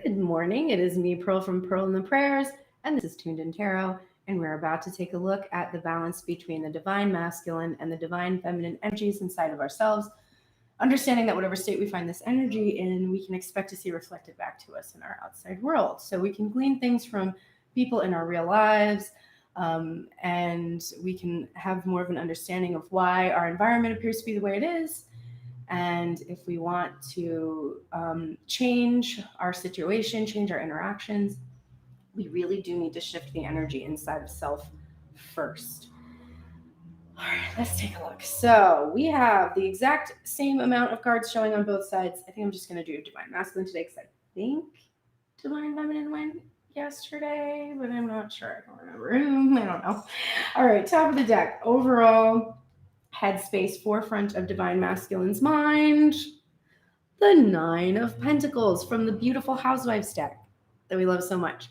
Good morning. It is me, Pearl from Pearl and the Prayers, and this is Tuned in Tarot. And we're about to take a look at the balance between the divine masculine and the divine feminine energies inside of ourselves, understanding that whatever state we find this energy in, we can expect to see reflected back to us in our outside world. So we can glean things from people in our real lives, and we can have more of an understanding of why our environment appears to be the way it is. And if we want to change our situation, change our interactions, we really do need to shift the energy inside of self first. All right, let's take a look. So we have the exact same amount of cards showing on both sides. I think I'm just going to do Divine Masculine today because I think Divine Feminine went yesterday, but I'm not sure. I don't remember. I don't know. All right, top of the deck. Overall headspace, forefront of Divine Masculine's mind, the Nine of Pentacles from the beautiful Housewives deck that we love so much.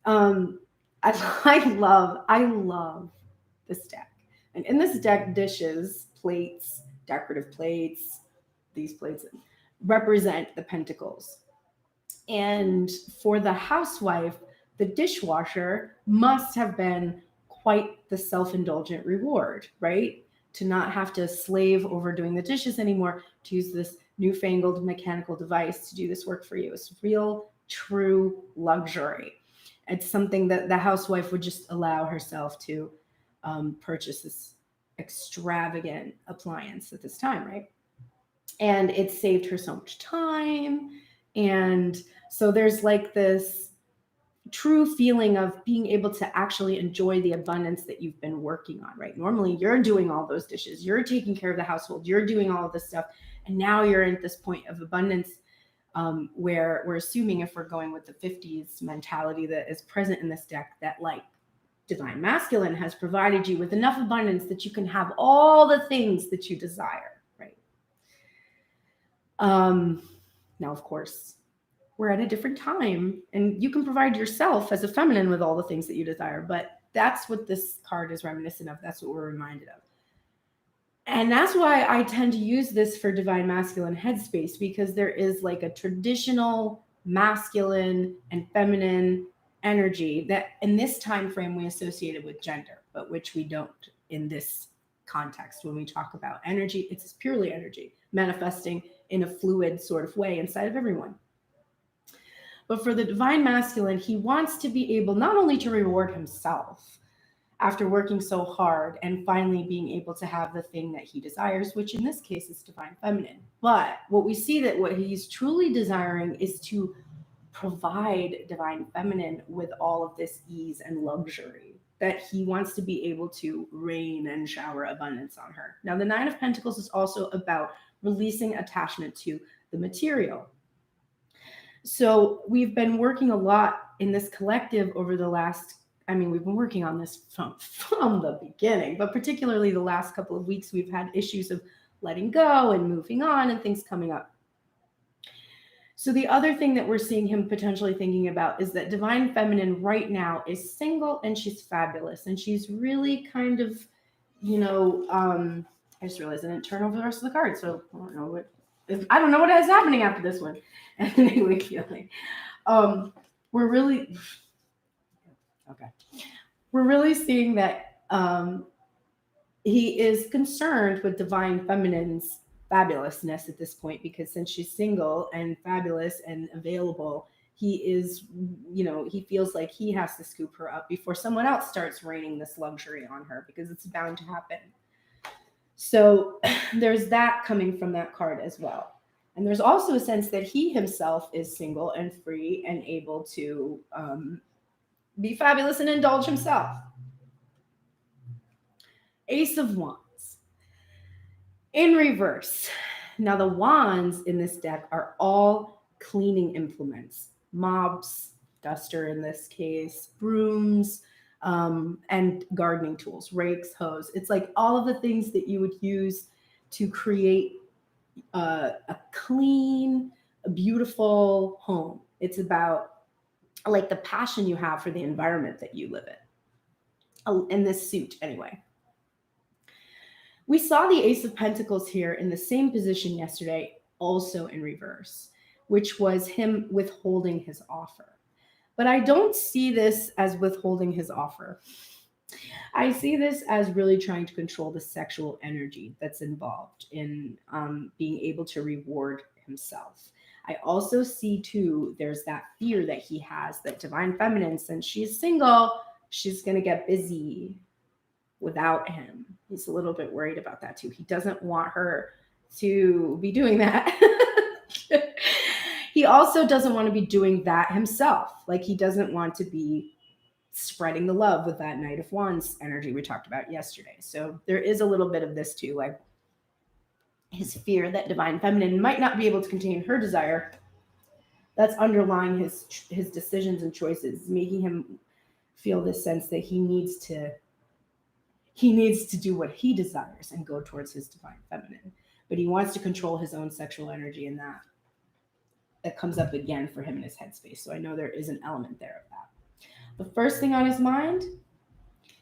I love this deck. And in this deck, dishes, plates, decorative plates, these plates represent the pentacles. And for the housewife, the dishwasher must have been quite the self-indulgent reward, right? To not have to slave over doing the dishes anymore, to use this newfangled mechanical device to do this work for you. It's real, true luxury. It's something that the housewife would just allow herself to purchase this extravagant appliance at this time, right? And it saved her so much time. And so there's like this true feeling of being able to actually enjoy the abundance that you've been working on, right? Normally you're doing all those dishes, you're taking care of the household, you're doing all of this stuff. And now you're at this point of abundance where we're assuming, if we're going with the 50s mentality that is present in this deck, that like Divine Masculine has provided you with enough abundance that you can have all the things that you desire, right? Now, of course, we're at a different time, and you can provide yourself as a feminine with all the things that you desire, but that's what this card is reminiscent of. That's what we're reminded of. And that's why I tend to use this for Divine Masculine headspace, because there is like a traditional masculine and feminine energy that in this time frame we associated with gender, but which we don't in this context. When we talk about energy, it's purely energy manifesting in a fluid sort of way inside of everyone. But for the Divine Masculine, he wants to be able not only to reward himself after working so hard and finally being able to have the thing that he desires, which in this case is Divine Feminine. But what we see that what he's truly desiring is to provide Divine Feminine with all of this ease and luxury, that he wants to be able to rain and shower abundance on her. Now, the Nine of Pentacles is also about releasing attachment to the material. So we've been working a lot in this collective over the last, we've been working on this from the beginning, but particularly the last couple of weeks, we've had issues of letting go and moving on and things coming up. So the other thing that we're seeing him potentially thinking about is that Divine Feminine right now is single and she's fabulous. And she's really kind of, I just realized I didn't turn over the rest of the cards. So I don't know what is happening after this one. Anyway, feeling. We're really seeing that he is concerned with Divine Feminine's fabulousness at this point, because since she's single and fabulous and available, he is, he feels like he has to scoop her up before someone else starts raining this luxury on her, because it's bound to happen. So there's that coming from that card as well. And there's also a sense that he himself is single and free and able to be fabulous and indulge himself. Ace of Wands. In reverse. Now, the wands in this deck are all cleaning implements. Mops, duster in this case, brooms, and gardening tools, rakes, hoes. It's like all of the things that you would use to create a clean, a beautiful home. It's about like the passion you have for the environment that you live in this suit anyway. We saw the Ace of Pentacles here in the same position yesterday, also in reverse. which was him withholding his offer. But I don't see this as withholding his offer. I see this as really trying to control the sexual energy that's involved in being able to reward himself. I also see too, there's that fear that he has that divine feminine, since she's single, she's going to get busy without him. He's a little bit worried about that too. He doesn't want her to be doing that. He also doesn't want to be doing that himself. Like, he doesn't want to be spreading the love with that Knight of Wands energy we talked about yesterday. So there is a little bit of this too, like his fear that divine feminine might not be able to contain her desire. That's underlying his decisions and choices, making him feel this sense that he needs to do what he desires and go towards his divine feminine. But he wants to control his own sexual energy, and that comes up again for him in his headspace. So I know there is an element there of that. The first thing on his mind,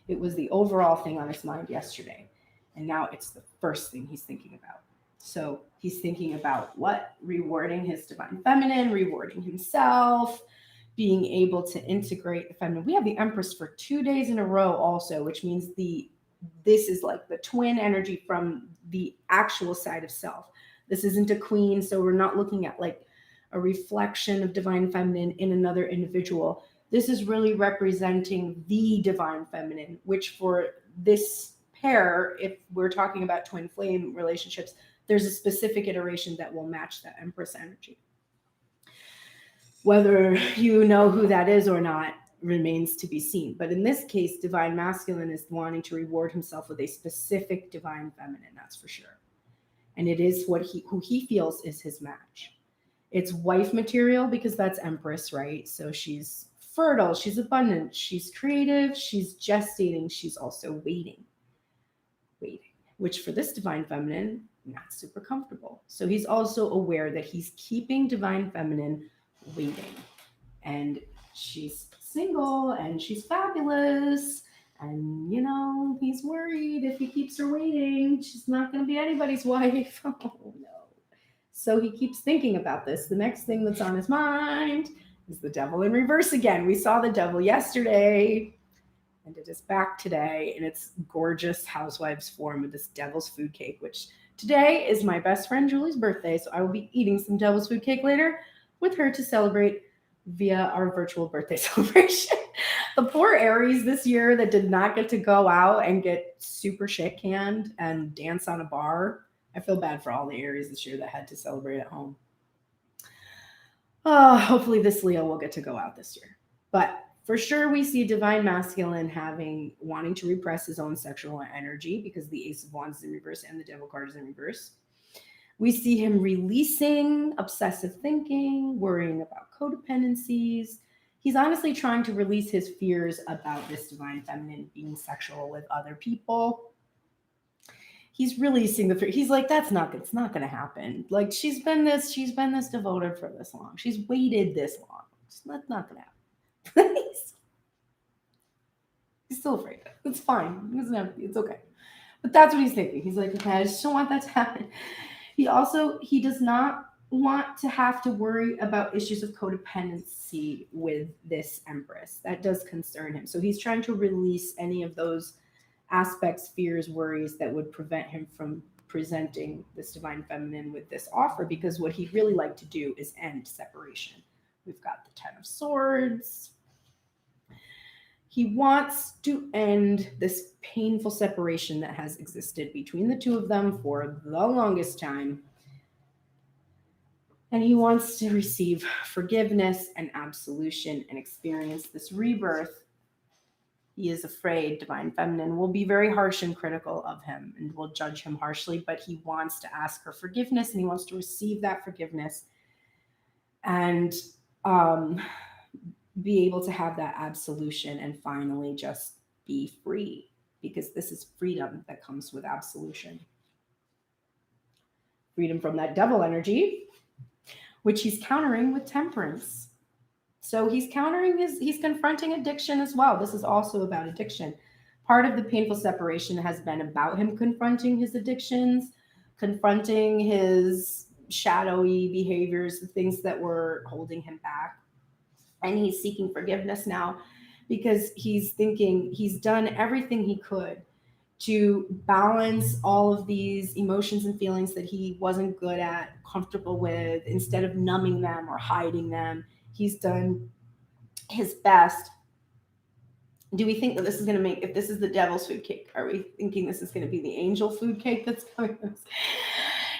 it was the overall thing on his mind yesterday. And now it's the first thing he's thinking about. So he's thinking about what? Rewarding his divine feminine, rewarding himself, being able to integrate the feminine. We have the Empress for 2 days in a row also, which means this is like the twin energy from the actual side of self. This isn't a queen, so we're not looking at like a reflection of divine feminine in another individual. This is really representing the divine feminine, which for this pair, if we're talking about twin flame relationships, there's a specific iteration that will match that Empress energy. Whether you know who that is or not remains to be seen. But in this case, divine masculine is wanting to reward himself with a specific divine feminine, that's for sure. And it is who he feels is his match. It's wife material because that's Empress, right? So she's fertile, she's abundant, she's creative, she's gestating, she's also waiting, which for this divine feminine, not super comfortable. So he's also aware that he's keeping divine feminine waiting, and she's single and she's fabulous, and he's worried if he keeps her waiting, she's not going to be anybody's wife. Oh no. So he keeps thinking about this. The next thing that's on his mind is the devil in reverse again. We saw the devil yesterday, and it is back today in its gorgeous housewives form with this devil's food cake, which today is my best friend Julie's birthday, so I will be eating some devil's food cake later with her to celebrate via our virtual birthday celebration. The poor Aries this year that did not get to go out and get super shit canned and dance on a bar. I feel bad for all the Aries this year that had to celebrate at home. Hopefully this Leo will get to go out this year. But for sure, we see divine masculine wanting to repress his own sexual energy because the Ace of Wands is in reverse and the Devil card is in reverse. We see him releasing obsessive thinking, worrying about codependencies. He's honestly trying to release his fears about this divine feminine being sexual with other people. He's releasing the fear. He's like, it's not going to happen. Like, she's been this devoted for this long. She's waited this long. That's not going to happen. He's still afraid. It's fine. It's okay. But that's what he's thinking. He's like, okay, I just don't want that to happen. He does not want to have to worry about issues of codependency with this Empress. That does concern him. So he's trying to release any of those aspects, fears, worries that would prevent him from presenting this divine feminine with this offer, because what he'd really like to do is end separation. We've got the Ten of Swords. He wants to end this painful separation that has existed between the two of them for the longest time. And he wants to receive forgiveness and absolution and experience this rebirth. He is afraid divine feminine will be very harsh and critical of him and will judge him harshly, but he wants to ask her forgiveness and he wants to receive that forgiveness and be able to have that absolution and finally just be free, because this is freedom that comes with absolution. Freedom from that devil energy, which he's countering with temperance. So he's confronting addiction as well. This is also about addiction. Part of the painful separation has been about him confronting his addictions, confronting his shadowy behaviors, the things that were holding him back. And he's seeking forgiveness now because he's thinking he's done everything he could to balance all of these emotions and feelings that he wasn't good at, comfortable with, instead of numbing them or hiding them. He's done his best. Do we think that this is going to make, if this is the devil's food cake, are we thinking this is going to be the angel food cake that's coming?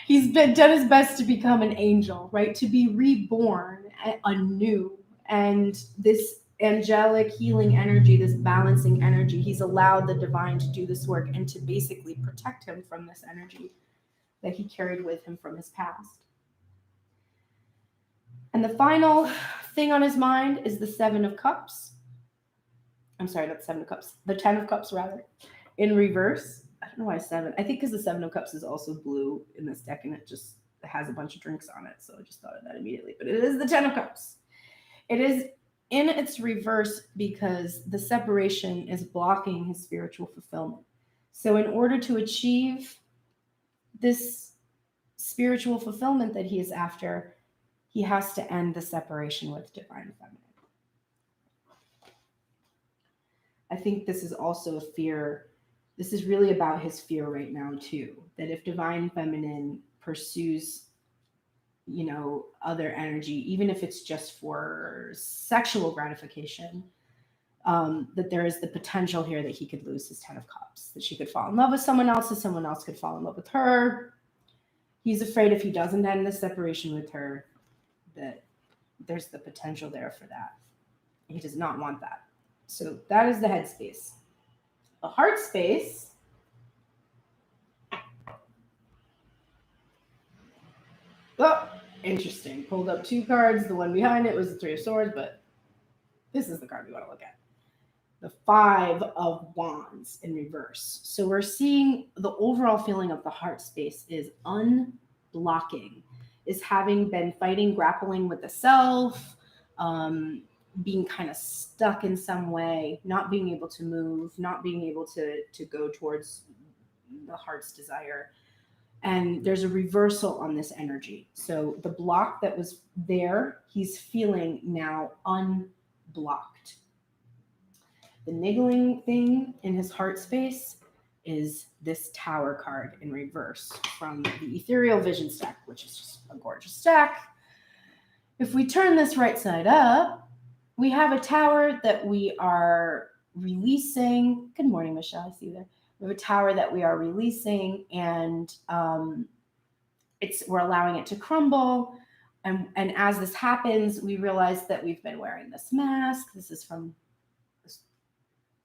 He's done his best to become an angel, right? To be reborn anew. And this angelic healing energy, this balancing energy, he's allowed the divine to do this work and to basically protect him from this energy that he carried with him from his past. And the final thing on his mind is the Seven of Cups. I'm sorry, not the Seven of Cups. The Ten of Cups, rather, in reverse. I don't know why 7. I think because the Seven of Cups is also blue in this deck, and it just has a bunch of drinks on it, so I just thought of that immediately. But it is the Ten of Cups. It is in its reverse because the separation is blocking his spiritual fulfillment. So in order to achieve this spiritual fulfillment that he is after, he has to end the separation with divine feminine. I think this is also a fear. This is really about his fear right now too, that if divine feminine pursues, other energy, even if it's just for sexual gratification, that there is the potential here that he could lose his Ten of Cups, that she could fall in love with someone else, and someone else could fall in love with her. He's afraid if he doesn't end the separation with her, that there's the potential there for that. He does not want that. So that is the head space. The heart space interesting. Pulled up 2 cards. The one behind it was the Three of Swords, but this is the card we want to look at. The Five of Wands in reverse. So we're seeing the overall feeling of the heart space is unblocking, is having been fighting, grappling with the self, being kind of stuck in some way, not being able to move, not being able to go towards the heart's desire. And there's a reversal on this energy. So the block that was there, he's feeling now unblocked. The niggling thing in his heart space is this Tower card in reverse from the Ethereal Vision stack, which is just a gorgeous stack. If we turn this right side up, we have a Tower that we are releasing. Good morning, Michelle. I see you there. We have a Tower that we are releasing, and we're allowing it to crumble. And as this happens, we realize that we've been wearing this mask. This is from this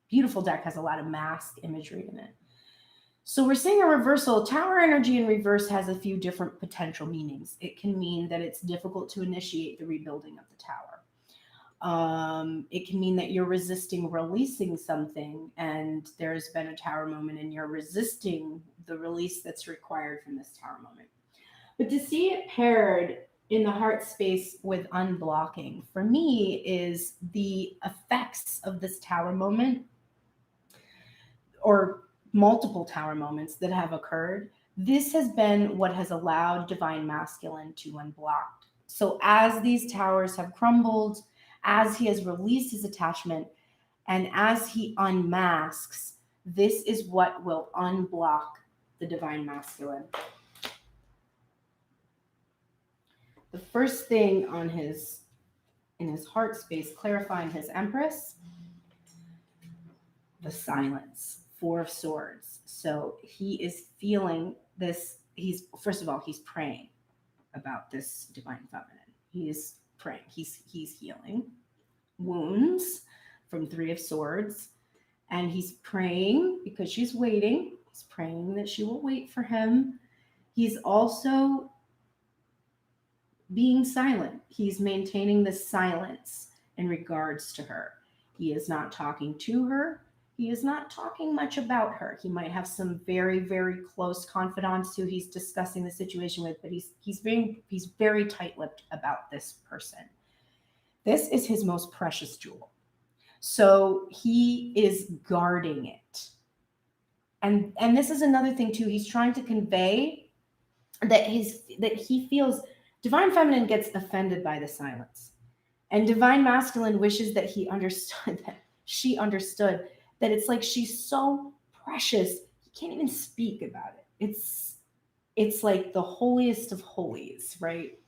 beautiful deck, has a lot of mask imagery in it. So we're seeing a reversal. Tower energy in reverse has a few different potential meanings. It can mean that it's difficult to initiate the rebuilding of the Tower. It can mean that you're resisting releasing something, and there's been a Tower moment and you're resisting the release that's required from this Tower moment. But to see it paired in the heart space with unblocking, for me, is the effects of this Tower moment, or multiple Tower moments that have occurred. This has been what has allowed divine masculine to unblock. So as these towers have crumbled, as he has released his attachment, and as he unmasks, this is what will unblock the divine masculine. The first thing in his heart space, clarifying his Empress, the silence, 4 of Swords. So he is feeling this. First of all, he's praying about this divine feminine. He is praying. He's healing wounds from 3 of Swords, and he's praying because she's waiting. He's praying that she will wait for him. He's also being silent. He's maintaining the silence in regards to her. He is not talking to her. He is not talking much about her. He might have some very, very close confidants who he's discussing the situation with, but he's very tight-lipped about this person. This is his most precious jewel. So he is guarding it. And this is another thing too. He's trying to convey that he feels divine feminine gets offended by the silence, and divine masculine wishes that he understood, that she understood, that it's like she's so precious he can't even speak about it. It's like the holiest of holies, right?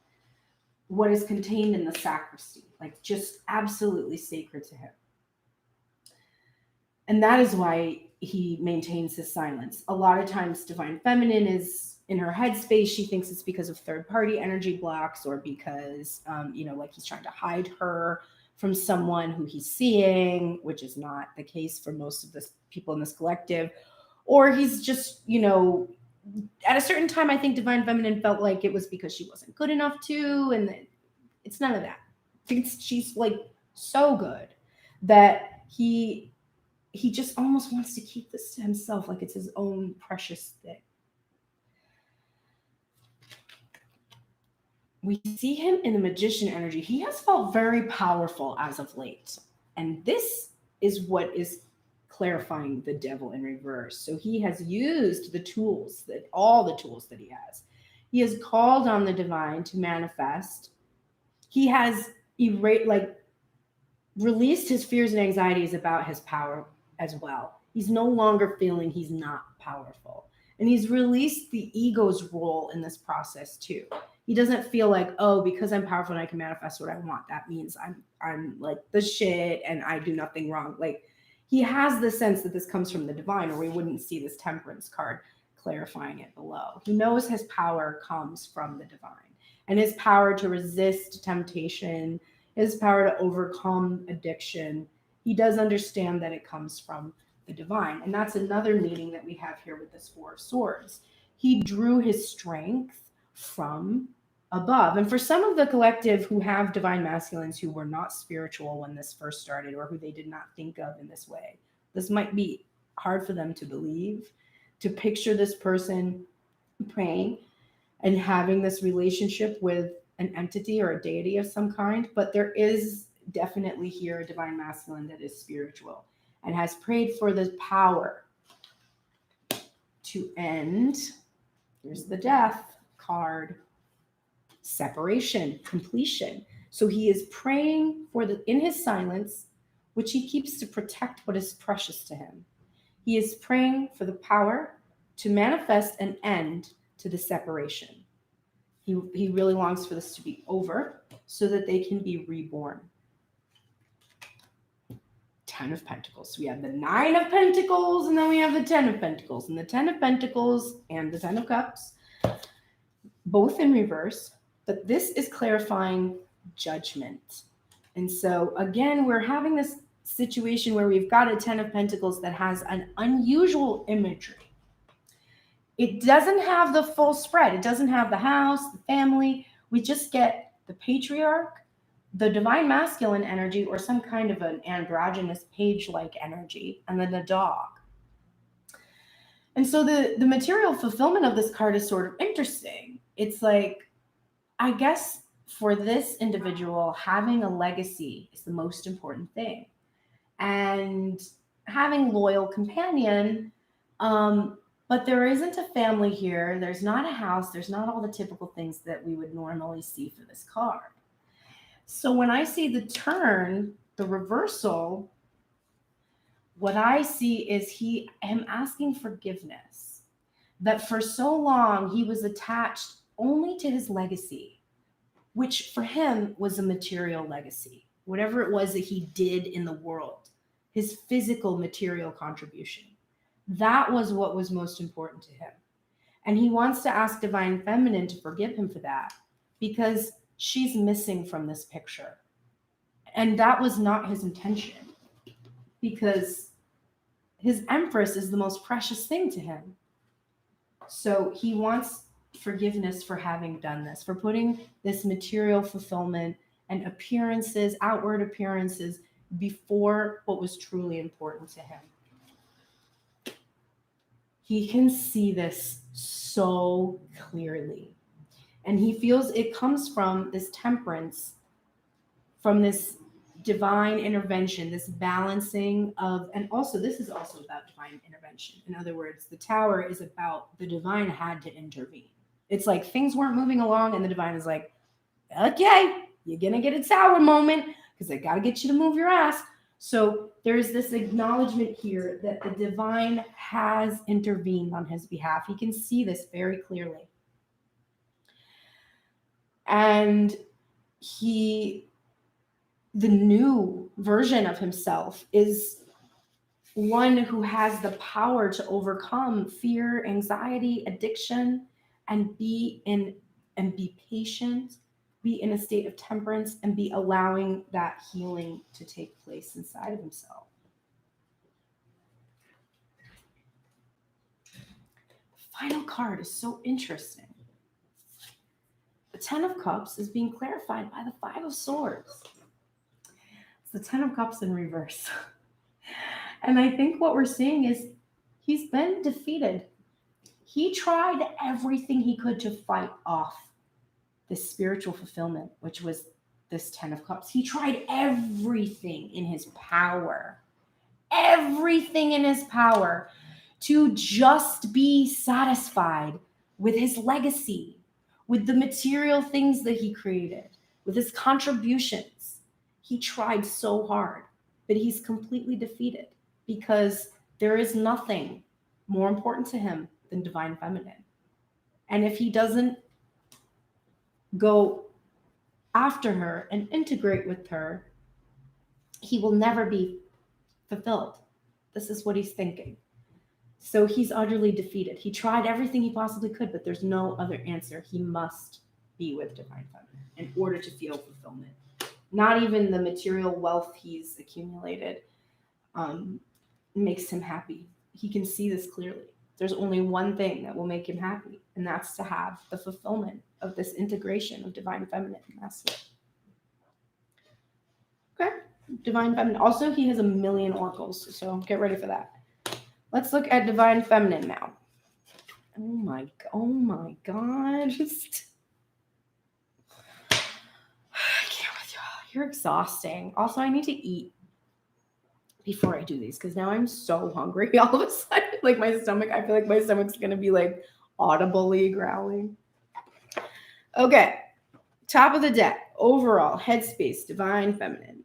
What is contained in the sacristy, like just absolutely sacred to him. And that is why he maintains his silence. A lot of times, divine feminine is in her headspace. She thinks it's because of third party energy blocks, or because, like he's trying to hide her from someone who he's seeing, which is not the case for most of the people in this collective. Or he's just, at a certain time, I think divine feminine felt like it was because she wasn't good enough to, and it's none of that. I think she's like so good that he just almost wants to keep this to himself, like it's his own precious thing. We see him in the magician energy. He has felt very powerful as of late. And this is what is clarifying the devil in reverse. So he has used all the tools that he has. He has called on the divine to manifest. He has released his fears and anxieties about his power as well. He's no longer feeling he's not powerful. And he's released the ego's role in this process too. He doesn't feel like, oh, because I'm powerful and I can manifest what I want, that means I'm like the shit and I do nothing wrong. Like, he has the sense that this comes from the divine, or we wouldn't see this temperance card clarifying it below. He knows his power comes from the divine, and his power to resist temptation, his power to overcome addiction. He does understand that it comes from the divine. And that's another meaning that we have here with this Four of Swords. He drew his strength from above. And for some of the collective who have divine masculines who were not spiritual when this first started, or who they did not think of in this way, this might be hard for them to believe, to picture this person praying and having this relationship with an entity or a deity of some kind. But there is definitely here a divine masculine that is spiritual and has prayed for the power to end. Here's the death card. Separation, completion. So he is praying in his silence, which he keeps to protect what is precious to him. He is praying for the power to manifest an end to the separation. He really longs for this to be over so that they can be reborn. 10 of Pentacles. So we have the 9 of Pentacles, and then we have the 10 of Pentacles. And the 10 of Pentacles and the 10 of Cups, both in reverse. But this is clarifying judgment. And so, again, we're having this situation where we've got a 10 of Pentacles that has an unusual imagery. It doesn't have the full spread. It doesn't have the house, the family. We just get the patriarch, the divine masculine energy, or some kind of an androgynous page-like energy, and then the dog. And so the material fulfillment of this card is sort of interesting. It's like, I guess for this individual, having a legacy is the most important thing. And having loyal companion, but there isn't a family here. There's not a house. There's not all the typical things that we would normally see for this card. So when I see the turn, the reversal, what I see is him asking forgiveness. That for so long he was attached only to his legacy, which for him was a material legacy. Whatever it was that he did in the world, his physical material contribution. That was what was most important to him. And he wants to ask Divine Feminine to forgive him for that, because she's missing from this picture. And that was not his intention, because his Empress is the most precious thing to him. So he wants forgiveness for having done this, for putting this material fulfillment and appearances, outward appearances, before what was truly important to him. He can see this so clearly. And he feels it comes from this temperance, from this divine intervention, this balancing of, and also this is also about divine intervention. In other words, the Tower is about the divine had to intervene. It's like things weren't moving along, and the divine is like, okay, you're going to get a tower moment because I got to get you to move your ass. So there's this acknowledgement here that the divine has intervened on his behalf. He can see this very clearly. And the new version of himself is one who has the power to overcome fear, anxiety, addiction, and be patient, be in a state of temperance, and be allowing that healing to take place inside of himself. The final card is so interesting. The Ten of Cups is being clarified by the Five of Swords. It's the Ten of Cups in reverse. And I think what we're seeing is he's been defeated. He tried everything he could to fight off this spiritual fulfillment, which was this Ten of Cups. He tried everything in his power to just be satisfied with his legacy, with the material things that he created, with his contributions. He tried so hard, but he's completely defeated because there is nothing more important to him than divine feminine. And if he doesn't go after her and integrate with her, he will never be fulfilled. This is what he's thinking. So he's utterly defeated. He tried everything he possibly could, but there's no other answer. He must be with divine feminine in order to feel fulfillment. Not even the material wealth he's accumulated makes him happy. He can see this clearly. There's only one thing that will make him happy, and that's to have the fulfillment of this integration of divine feminine and masculine. Okay, divine feminine. Also, he has 1,000,000 oracles, so get ready for that. Let's look at divine feminine now. Oh my God. Just I can't with y'all. You're exhausting. Also, I need to eat before I do these because now I'm so hungry all of a sudden. Like my stomach, I feel like my stomach's gonna be like audibly growling. Okay, top of the deck, overall, headspace, divine feminine,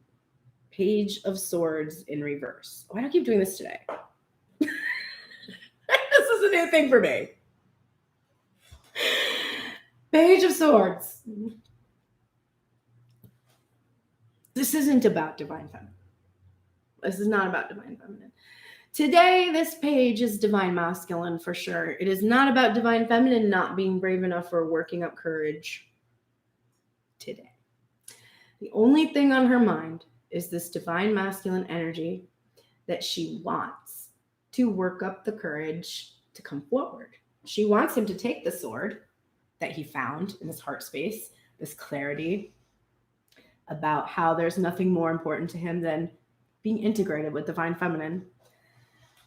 Page of Swords in reverse. Why do I keep doing this today? This is a new thing for me. Page of Swords. This isn't about divine feminine. This is not about divine feminine. Today, this page is divine masculine for sure. It is not about divine feminine not being brave enough or working up courage today. The only thing on her mind is this divine masculine energy that she wants to work up the courage to come forward. She wants him to take the sword that he found in his heart space, this clarity about how there's nothing more important to him than being integrated with divine feminine,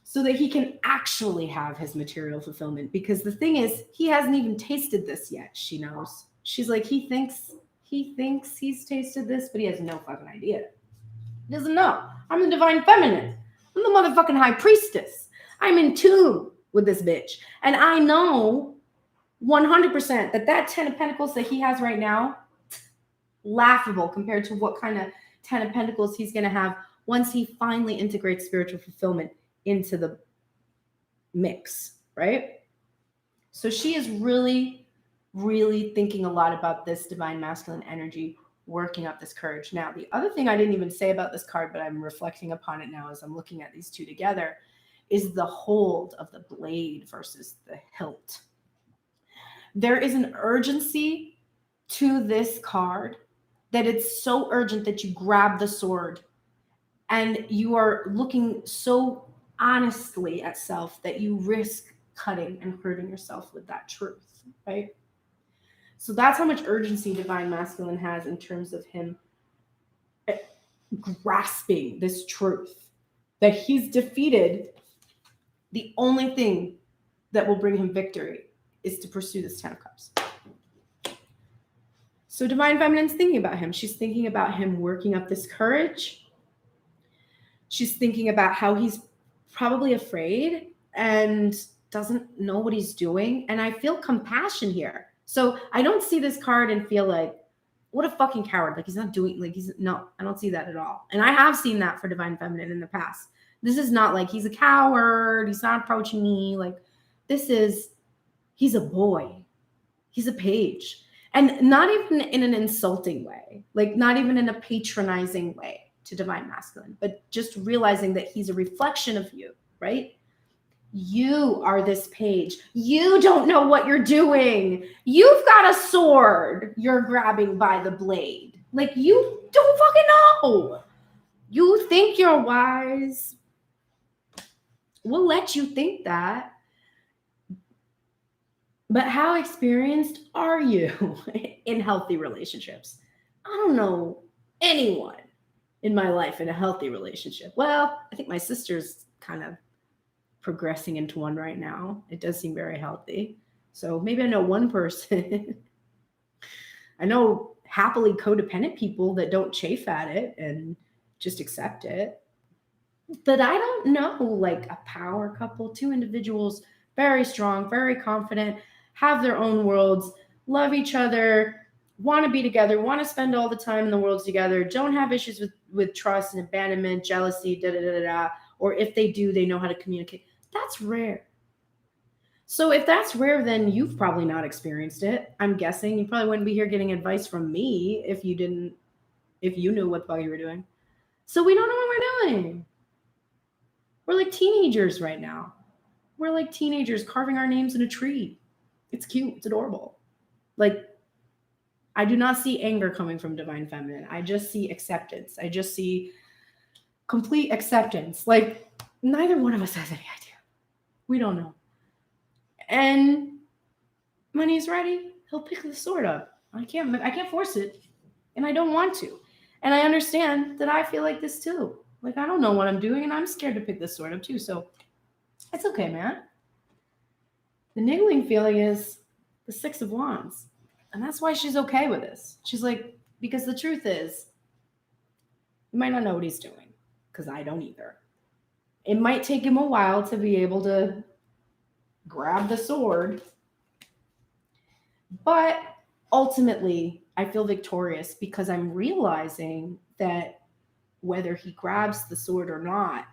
so that he can actually have his material fulfillment. Because the thing is, he hasn't even tasted this yet. She knows. She's like, he thinks he's tasted this, but he has no fucking idea. He doesn't know. I'm the divine feminine. I'm the motherfucking high priestess. I'm in tune with this bitch. And I know 100% that 10 of Pentacles that he has right now, laughable compared to what kind of 10 of Pentacles he's going to have once he finally integrates spiritual fulfillment into the mix, right? So she is really, really thinking a lot about this divine masculine energy, working up this courage. Now, the other thing I didn't even say about this card, but I'm reflecting upon it now as I'm looking at these two together, is the hold of the blade versus the hilt. There is an urgency to this card that it's so urgent that you grab the sword and you are looking so honestly at self that you risk cutting and hurting yourself with that truth, right? So that's how much urgency divine masculine has in terms of him grasping this truth that he's defeated. The only thing that will bring him victory is to pursue this 10 of Cups. So divine feminine's thinking about him. She's thinking about him working up this courage. She's thinking about how he's probably afraid and doesn't know what he's doing. And I feel compassion here. So I don't see this card and feel like, what a fucking coward. Like, he's not doing, like, no, I don't see that at all. And I have seen that for Divine Feminine in the past. This is not like he's a coward, he's not approaching me. Like, this is, he's a boy. He's a page. And not even in an insulting way, like not even in a patronizing way to Divine Masculine, but just realizing that he's a reflection of you, right? You are this page. You don't know what you're doing. You've got a sword. You're grabbing by the blade. Like, you don't fucking know. You think you're wise. We'll let you think that. But how experienced are you in healthy relationships? I don't know anyone in my life in a healthy relationship. Well, I think my sister's kind of progressing into one right now. It does seem very healthy. So maybe I know one person. I know happily codependent people that don't chafe at it and just accept it. But I don't know like a power couple, two individuals, very strong, very confident, have their own worlds, love each other, want to be together, want to spend all the time in the worlds together, don't have issues with trust and abandonment, jealousy, or if they do, they know how to communicate. That's rare. So if that's rare, then you've probably not experienced it. I'm guessing you probably wouldn't be here getting advice from me if you knew what the fuck you were doing. So we don't know what we're doing. We're like teenagers right now. We're like teenagers carving our names in a tree. It's cute. It's adorable. Like, I do not see anger coming from Divine Feminine. I just see acceptance. I just see complete acceptance. Like, neither one of us has any idea. We don't know. And when he's ready, he'll pick the sword up. I can't force it. And I don't want to. And I understand that I feel like this too. Like, I don't know what I'm doing, and I'm scared to pick this sword up too. So it's okay, man. The niggling feeling is the Six of Wands. And that's why she's okay with this. She's like, because the truth is, you might not know what he's doing, because I don't either. It might take him a while to be able to grab the sword. But ultimately, I feel victorious because I'm realizing that whether he grabs the sword or not,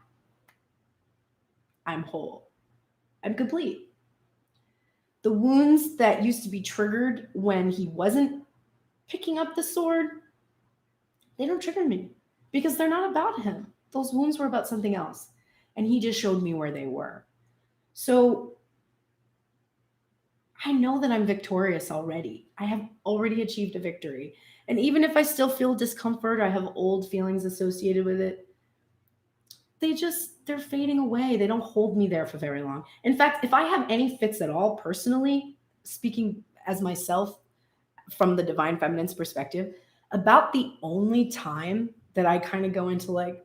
I'm whole. I'm complete. The wounds that used to be triggered when he wasn't picking up the sword, they don't trigger me because they're not about him. Those wounds were about something else. And he just showed me where they were. So I know that I'm victorious already. I have already achieved a victory. And even if I still feel discomfort, I have old feelings associated with it, they're fading away. They don't hold me there for very long. In fact, if I have any fits at all personally, speaking as myself from the Divine Feminine's perspective, about the only time that I kind of go into like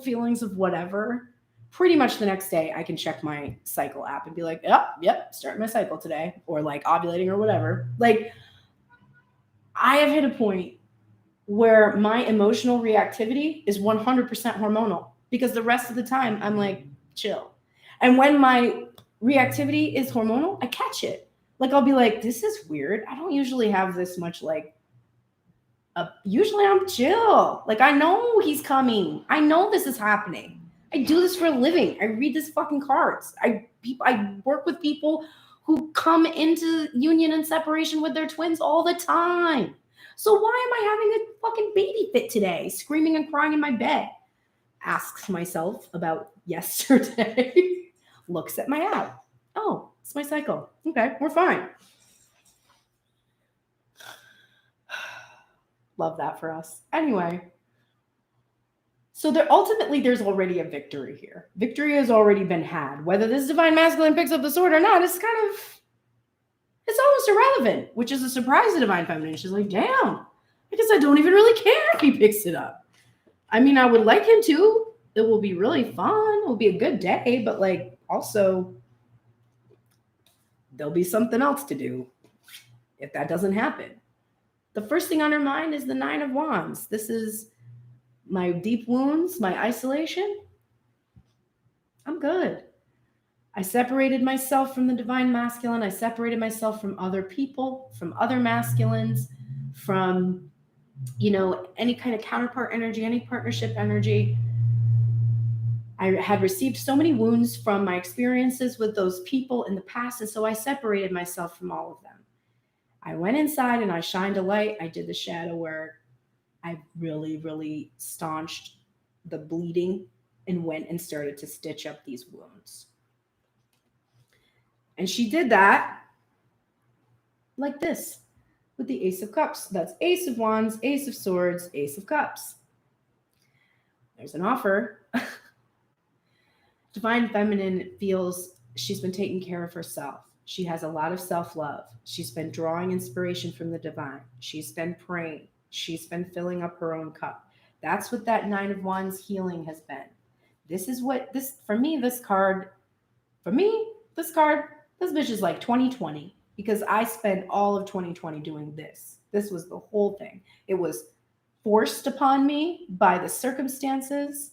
feelings of whatever, pretty much the next day I can check my cycle app and be like, yep, starting my cycle today, or like ovulating or whatever. Like, I have hit a point where my emotional reactivity is 100% hormonal because the rest of the time I'm like, chill. And when my reactivity is hormonal, I catch it. Like, I'll be like, this is weird. I don't usually have this much like, usually I'm chill. Like, I know he's coming. I know this is happening. I do this for a living. I read these fucking cards. I work with people who come into union and separation with their twins all the time. So why am I having a fucking baby fit today, screaming and crying in my bed? Asks myself about yesterday. Looks at my app. Oh, it's my cycle. Okay, we're fine. Love that for us. Anyway. So there's already a victory here. Victory has already been had. Whether this Divine Masculine picks up the sword or not, it's almost irrelevant, which is a surprise to Divine Feminine. She's like, damn, because I don't even really care if he picks it up. I mean, I would like him to. It will be really fun. It will be a good day, but like also there'll be something else to do if that doesn't happen. The first thing on her mind is the Nine of Wands. This is my deep wounds, my isolation. I'm good. I separated myself from the divine masculine. I separated myself from other people, from other masculines, from, any kind of counterpart energy, any partnership energy. I had received so many wounds from my experiences with those people in the past, and so I separated myself from all of them. I went inside and I shined a light. I did the shadow work. I really, really staunched the bleeding and went and started to stitch up these wounds. And she did that like this with the Ace of Cups. That's Ace of Wands, Ace of Swords, Ace of Cups. There's an offer. Divine Feminine feels she's been taking care of herself. She has a lot of self-love. She's been drawing inspiration from the divine. She's been praying. She's been filling up her own cup. That's what that Nine of Wands healing has been. This is what this card, this bitch is like 2020, because I spent all of 2020 doing this. This was the whole thing. It was forced upon me by the circumstances,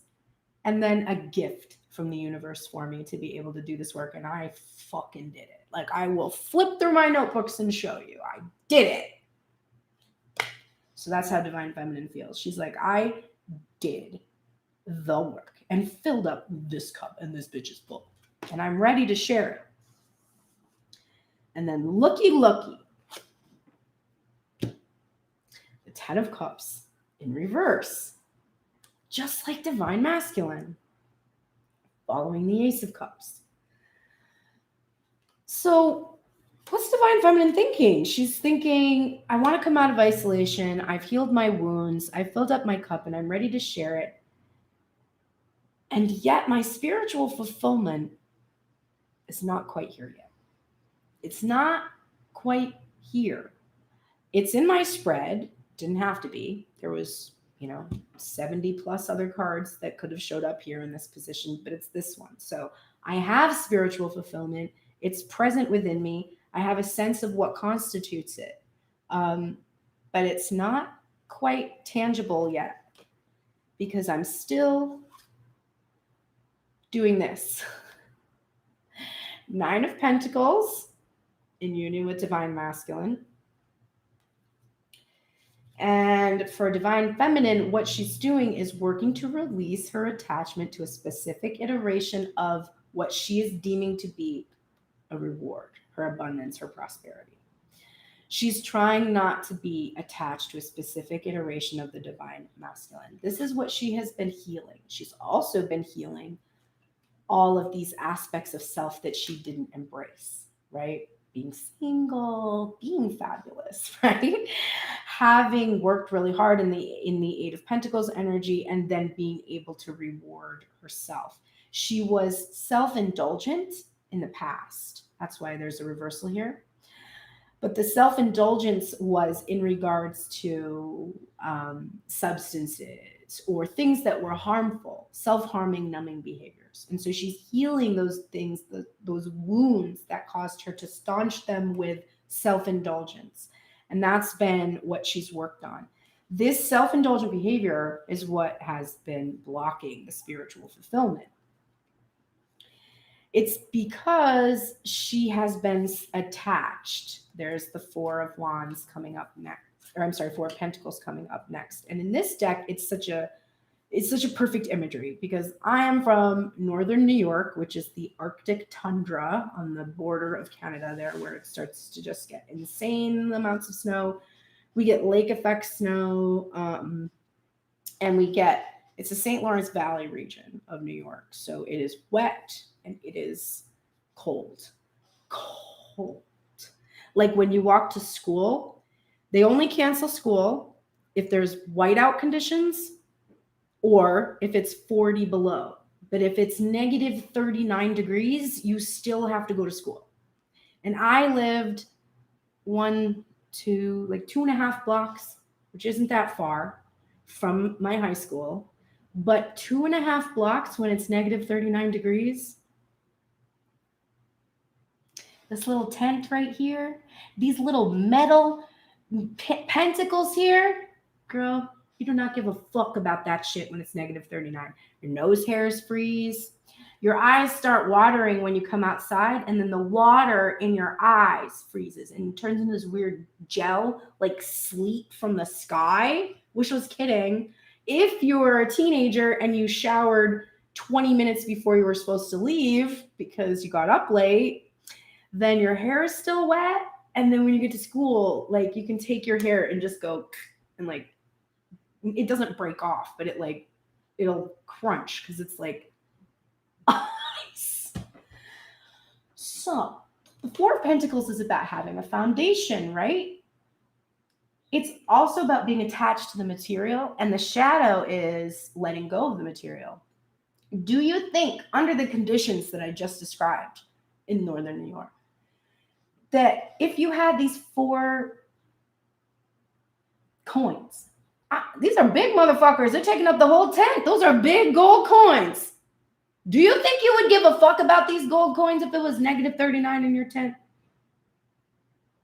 and then a gift from the universe for me to be able to do this work. And I fucking did it. Like, I will flip through my notebooks and show you. I did it. So that's how Divine Feminine feels. She's like, I did the work and filled up this cup and this bitch's full. And I'm ready to share it. And then looky, the Ten of Cups in reverse. Just like Divine Masculine, following the Ace of Cups. So what's Divine Feminine thinking? She's thinking, I want to come out of isolation. I've healed my wounds. I've filled up my cup and I'm ready to share it. And yet my spiritual fulfillment is not quite here yet. It's not quite here. It's in my spread. Didn't have to be. There was 70 plus other cards that could have showed up here in this position, but it's this one. So I have spiritual fulfillment. It's present within me. I have a sense of what constitutes it. But it's not quite tangible yet because I'm still doing this. Nine of Pentacles in union with Divine Masculine. And for Divine Feminine, what she's doing is working to release her attachment to a specific iteration of what she is deeming to be a reward, her abundance, her prosperity. She's trying not to be attached to a specific iteration of the Divine Masculine. This is what she has been healing. She's also been healing all of these aspects of self that she didn't embrace, right? Being single, being fabulous, right? Having worked really hard in the Eight of Pentacles energy and then being able to reward herself. She was self-indulgent in the past. That's why there's a reversal here. But the self-indulgence was in regards to substances or things that were harmful, self-harming, numbing behaviors. And so she's healing those things, those wounds that caused her to staunch them with self-indulgence. And that's been what she's worked on. This self-indulgent behavior is what has been blocking the spiritual fulfillment. It's because she has been attached. There's the Four of Wands coming up next. Four of Pentacles coming up next. And in this deck, it's such a perfect imagery because I am from northern New York, which is the Arctic tundra on the border of Canada there, where it starts to just get insane amounts of snow. We get lake effect snow, and it's the St. Lawrence Valley region of New York. So it is wet and it is cold. Like when you walk to school, they only cancel school if there's whiteout conditions or if it's 40 below. But if it's negative 39 degrees, you still have to go to school. And I lived 2.5 blocks, which isn't that far from my high school. But 2.5 blocks when it's negative 39 degrees, this little tent right here, these little metal pentacles here, girl, you do not give a fuck about that shit when it's negative 39. Your nose hairs freeze. Your eyes start watering when you come outside, and then the water in your eyes freezes and turns into this weird gel, like sleet from the sky. Wish I was kidding. If you were a teenager and you showered 20 minutes before you were supposed to leave because you got up late, then your hair is still wet. And then when you get to school, like you can take your hair and just go and like, it doesn't break off, but it'll crunch because it's like ice. So the Four of Pentacles is about having a foundation, right? It's also about being attached to the material, and the shadow is letting go of the material. Do you think, under the conditions that I just described in Northern New York, that if you had these 4 coins, these are big motherfuckers. They're taking up the whole tent. Those are big gold coins. Do you think you would give a fuck about these gold coins if it was -39 in your tent?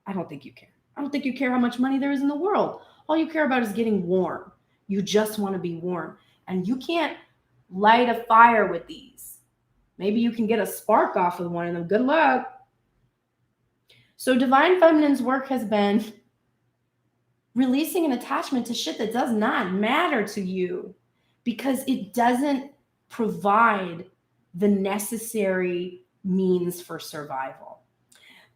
I don't think you care. I don't think you care how much money there is in the world. All you care about is getting warm. You just want to be warm. And you can't light a fire with these. Maybe you can get a spark off of one of them. Good luck. So Divine Feminine's work has been releasing an attachment to shit that does not matter to you because it doesn't provide the necessary means for survival.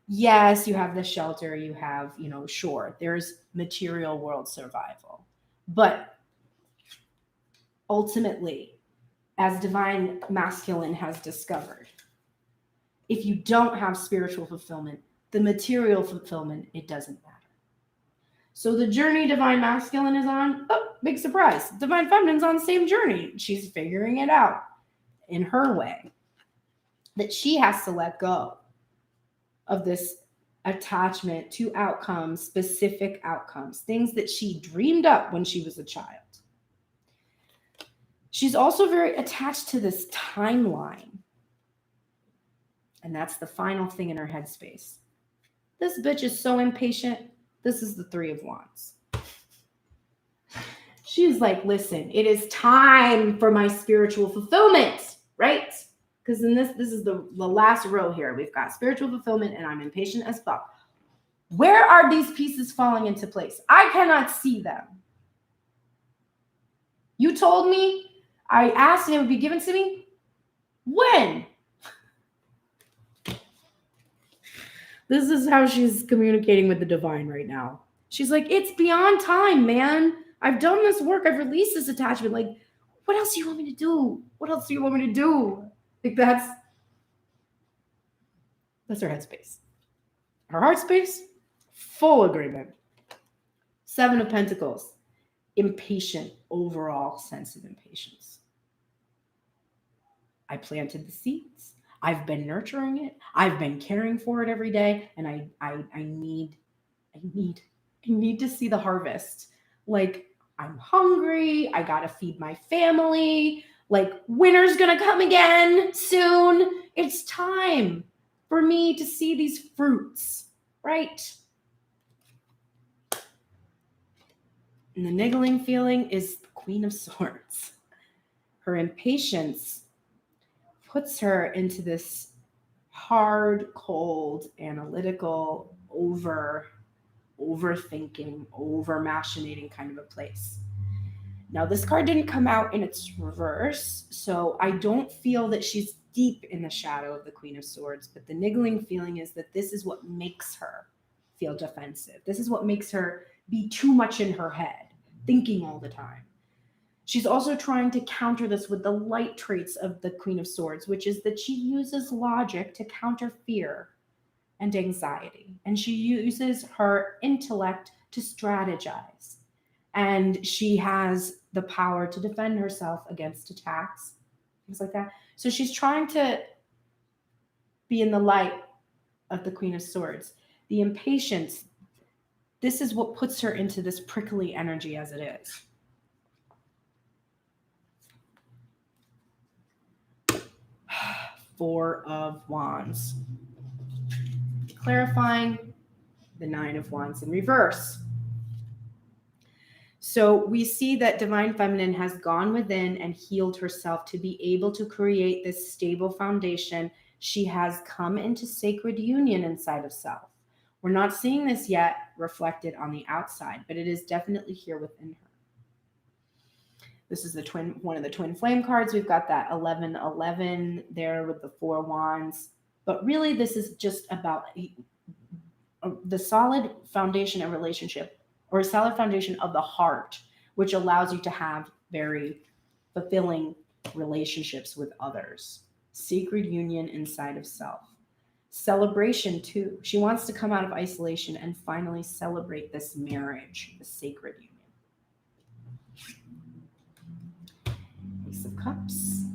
Yes, you have the shelter, you have, sure, there's material world survival. But ultimately, as Divine Masculine has discovered, if you don't have spiritual fulfillment, the material fulfillment, it doesn't matter. So the journey Divine Masculine is on, big surprise. Divine Feminine's on the same journey. She's figuring it out in her way. That she has to let go of this attachment to outcomes, specific outcomes, things that she dreamed up when she was a child. She's also very attached to this timeline. And that's the final thing in her headspace. This bitch is so impatient. This is the Three of Wands. She's like, listen, it is time for my spiritual fulfillment, right? Because in this is the last row here. We've got spiritual fulfillment and I'm impatient as fuck. Where are these pieces falling into place? I cannot see them. You told me, I asked and it would be given to me. When? This is how she's communicating with the divine right now. She's like, it's beyond time, man. I've done this work. I've released this attachment. Like, what else do you want me to do? What else do you want me to do? Like that's her headspace. Her heart space, full agreement. 7 of Pentacles, impatient, overall sense of impatience. I planted the seeds. I've been nurturing it. I've been caring for it every day. And I need to see the harvest. Like, I'm hungry. I got to feed my family. Like, winter's going to come again soon. It's time for me to see these fruits, right? And the niggling feeling is the Queen of Swords. Her impatience puts her into this hard, cold, analytical, overthinking, over-machinating kind of a place. Now, this card didn't come out in its reverse, so I don't feel that she's deep in the shadow of the Queen of Swords, but the niggling feeling is that this is what makes her feel defensive. This is what makes her be too much in her head, thinking all the time. She's also trying to counter this with the light traits of the Queen of Swords, which is that she uses logic to counter fear and anxiety. And she uses her intellect to strategize. And she has the power to defend herself against attacks, things like that. So she's trying to be in the light of the Queen of Swords. The impatience, this is what puts her into this prickly energy as it is. Four of Wands. Clarifying the Nine of Wands in reverse. So we see that Divine Feminine has gone within and healed herself to be able to create this stable foundation. She has come into sacred union inside of self. We're not seeing this yet reflected on the outside, but it is definitely here within her. This is one of the twin flame cards. We've got that 11-11 there with the 4 wands. But really, this is just about the solid foundation of relationship, or a solid foundation of the heart, which allows you to have very fulfilling relationships with others. Sacred union inside of self. Celebration too. She wants to come out of isolation and finally celebrate this marriage, the sacred union. Ace of Cups,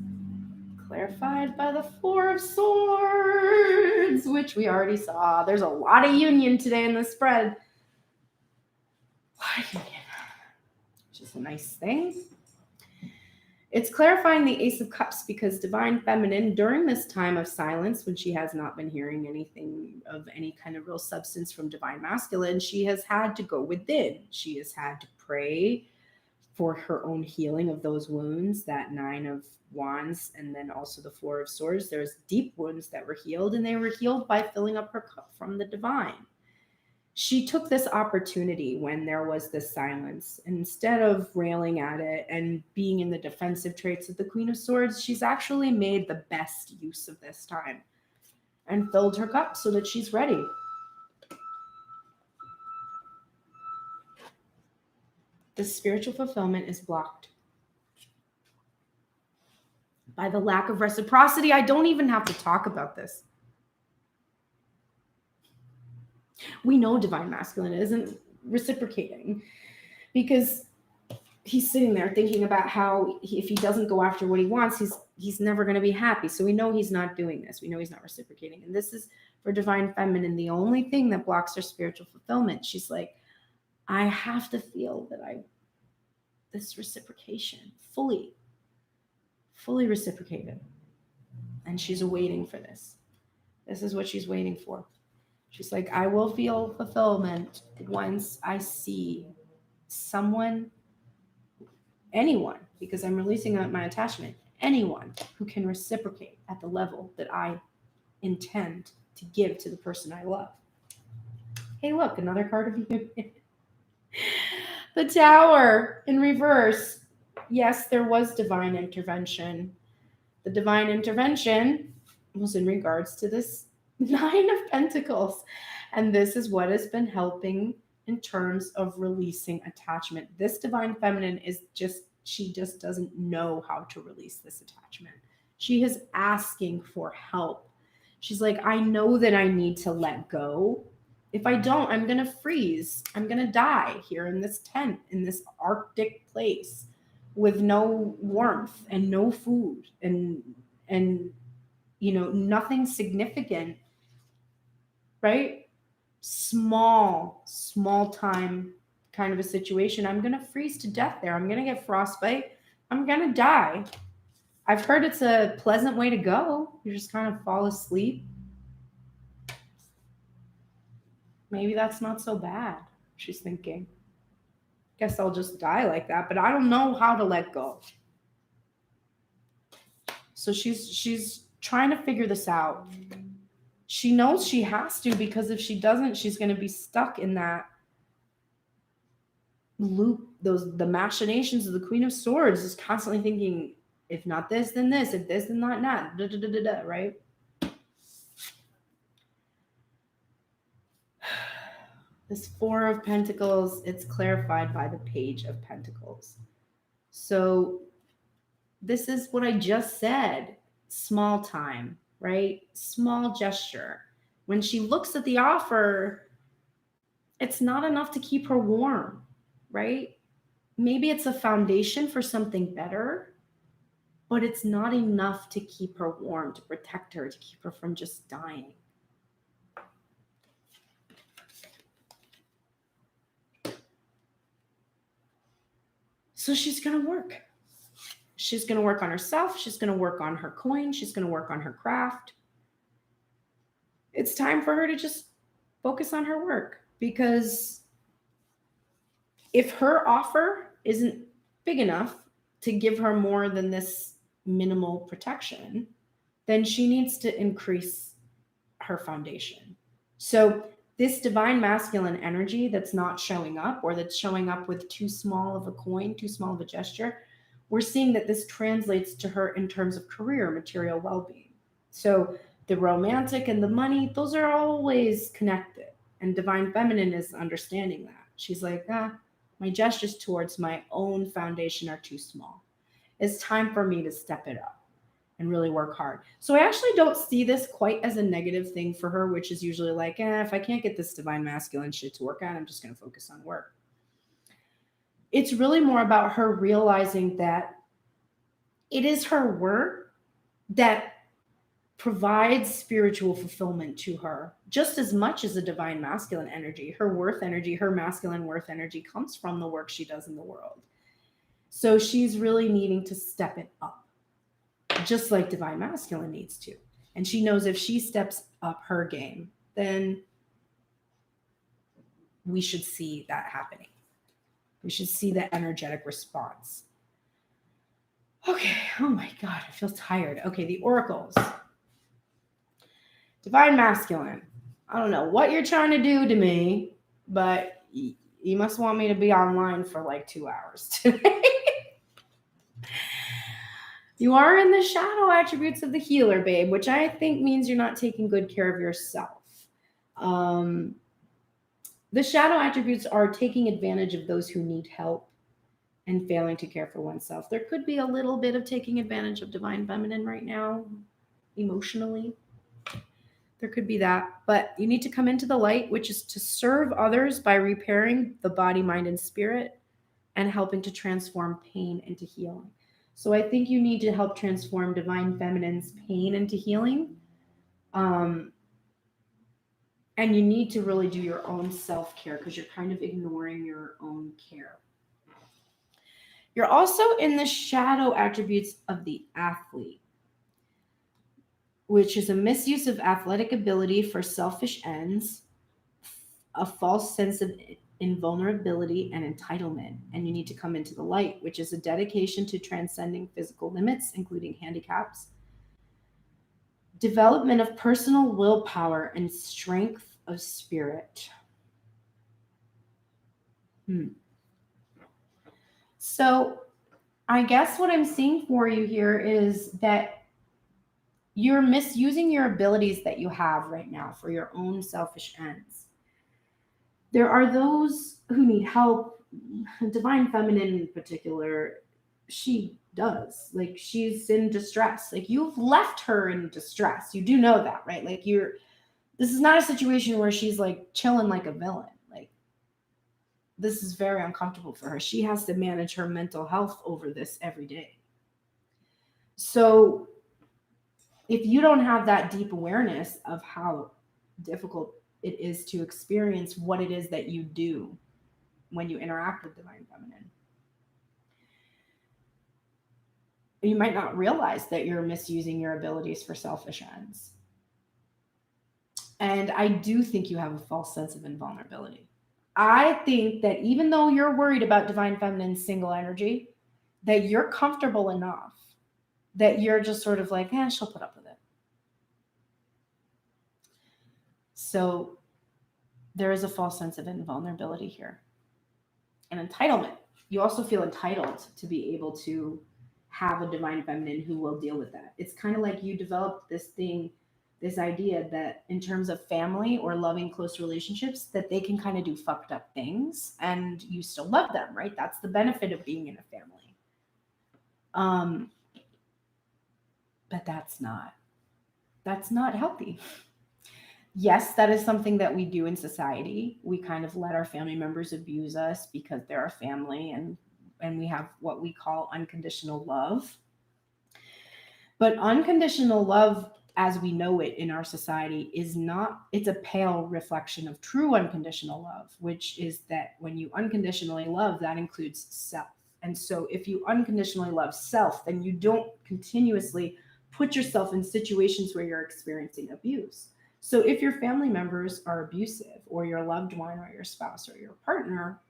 clarified by the 4 of Swords, which we already saw. There's a lot of union today in the spread. A lot of union, which is a nice thing. It's clarifying the Ace of Cups because Divine Feminine, during this time of silence, when she has not been hearing anything of any kind of real substance from Divine Masculine, she has had to go within. She has had to pray for her own healing of those wounds, that 9 of Wands, and then also the 4 of Swords. There's deep wounds that were healed, and they were healed by filling up her cup from the divine. She took this opportunity when there was this silence. Instead of railing at it and being in the defensive traits of the Queen of Swords, she's actually made the best use of this time and filled her cup so that she's ready. The spiritual fulfillment is blocked by the lack of reciprocity. I don't even have to talk about this. We know Divine Masculine isn't reciprocating because he's sitting there thinking about how if he doesn't go after what he wants, he's never going to be happy. So we know he's not doing this. We know he's not reciprocating. And this is for Divine Feminine, the only thing that blocks her spiritual fulfillment. She's like, I have to feel that this reciprocation fully reciprocated. And she's waiting for this. This is what she's waiting for. She's like, I will feel fulfillment once I see someone, anyone, because I'm releasing out my attachment, anyone who can reciprocate at the level that I intend to give to the person I love. Hey, look, another card of union. The Tower in reverse. Yes, there was divine intervention. The divine intervention was in regards to this 9 of Pentacles. And this is what has been helping in terms of releasing attachment. This Divine Feminine she just doesn't know how to release this attachment. She is asking for help. She's like, I know that I need to let go. If I don't, I'm going to freeze. I'm going to die here in this tent, in this Arctic place with no warmth and no food and nothing significant, right? Small time kind of a situation. I'm going to freeze to death there. I'm going to get frostbite. I'm going to die. I've heard it's a pleasant way to go. You just kind of fall asleep. Maybe that's not so bad, she's thinking. Guess I'll just die like that, but I don't know how to let go. So she's trying to figure this out. She knows she has to, because if she doesn't, she's going to be stuck in that loop. The machinations of the Queen of Swords is constantly thinking, if not this, then this, if this, then not, right? This 4 of Pentacles, it's clarified by the Page of Pentacles. So this is what I just said. Small time, right? Small gesture. When she looks at the offer, it's not enough to keep her warm, right? Maybe it's a foundation for something better, but it's not enough to keep her warm, to protect her, to keep her from just dying. So she's going to work. She's going to work on herself. She's going to work on her coin. She's going to work on her craft. It's time for her to just focus on her work, because if her offer isn't big enough to give her more than this minimal protection, then she needs to increase her foundation. So this divine masculine energy that's not showing up, or that's showing up with too small of a coin, too small of a gesture, we're seeing that this translates to her in terms of career, material well-being. So the romantic and the money, those are always connected. And divine feminine is understanding that. She's like, my gestures towards my own foundation are too small. It's time for me to step it up and really work hard. So I actually don't see this quite as a negative thing for her, which is usually like, if I can't get this divine masculine shit to work out, I'm just going to focus on work. It's really more about her realizing that it is her work that provides spiritual fulfillment to her just as much as a divine masculine energy. Her worth energy, her masculine worth energy comes from the work she does in the world. So she's really needing to step it up, just like divine masculine needs to. And she knows if she steps up her game, then we should see that happening. We should see that energetic response. Okay. Oh my God, I feel tired. Okay, the oracles. Divine masculine. I don't know what you're trying to do to me, but you must want me to be online for like 2 hours today. You are in the shadow attributes of the healer, babe, which I think means you're not taking good care of yourself. The shadow attributes are taking advantage of those who need help and failing to care for oneself. There could be a little bit of taking advantage of divine feminine right now, emotionally. There could be that, but you need to come into the light, which is to serve others by repairing the body, mind, and spirit, and helping to transform pain into healing. So I think you need to help transform divine feminine's pain into healing. And you need to really do your own self-care because you're kind of ignoring your own care. You're also in the shadow attributes of the athlete, which is a misuse of athletic ability for selfish ends, a false sense of invulnerability and entitlement. And you need to come into the light, which is a dedication to transcending physical limits, including handicaps, development of personal willpower and strength of spirit. So I guess what I'm seeing for you here is that you're misusing your abilities that you have right now for your own selfish ends. There are those who need help. Divine feminine in particular, she does. Like, she's in distress. Like, you've left her in distress. You do know that, right? Like, this is not a situation where she's like chilling like a villain. Like, this is very uncomfortable for her. She has to manage her mental health over this every day. So if you don't have that deep awareness of how difficult it is to experience what it is that you do when you interact with divine feminine, you might not realize that you're misusing your abilities for selfish ends. And I do think you have a false sense of invulnerability. I think that even though you're worried about divine feminine's single energy, that you're comfortable enough that you're just sort of like, she'll put up with it. So there is a false sense of invulnerability here. And entitlement. You also feel entitled to be able to have a divine feminine who will deal with that. It's kind of like you developed this idea that in terms of family or loving close relationships, that they can kind of do fucked up things and you still love them, right? That's the benefit of being in a family. But that's not healthy. Yes, that is something that we do in society. We kind of let our family members abuse us because they're our family, and we have what we call unconditional love. But unconditional love, as we know it in our society, it's a pale reflection of true unconditional love, which is that when you unconditionally love, that includes self. And so if you unconditionally love self, then you don't continuously put yourself in situations where you're experiencing abuse. So if your family members are abusive, or your loved one or your spouse or your partner,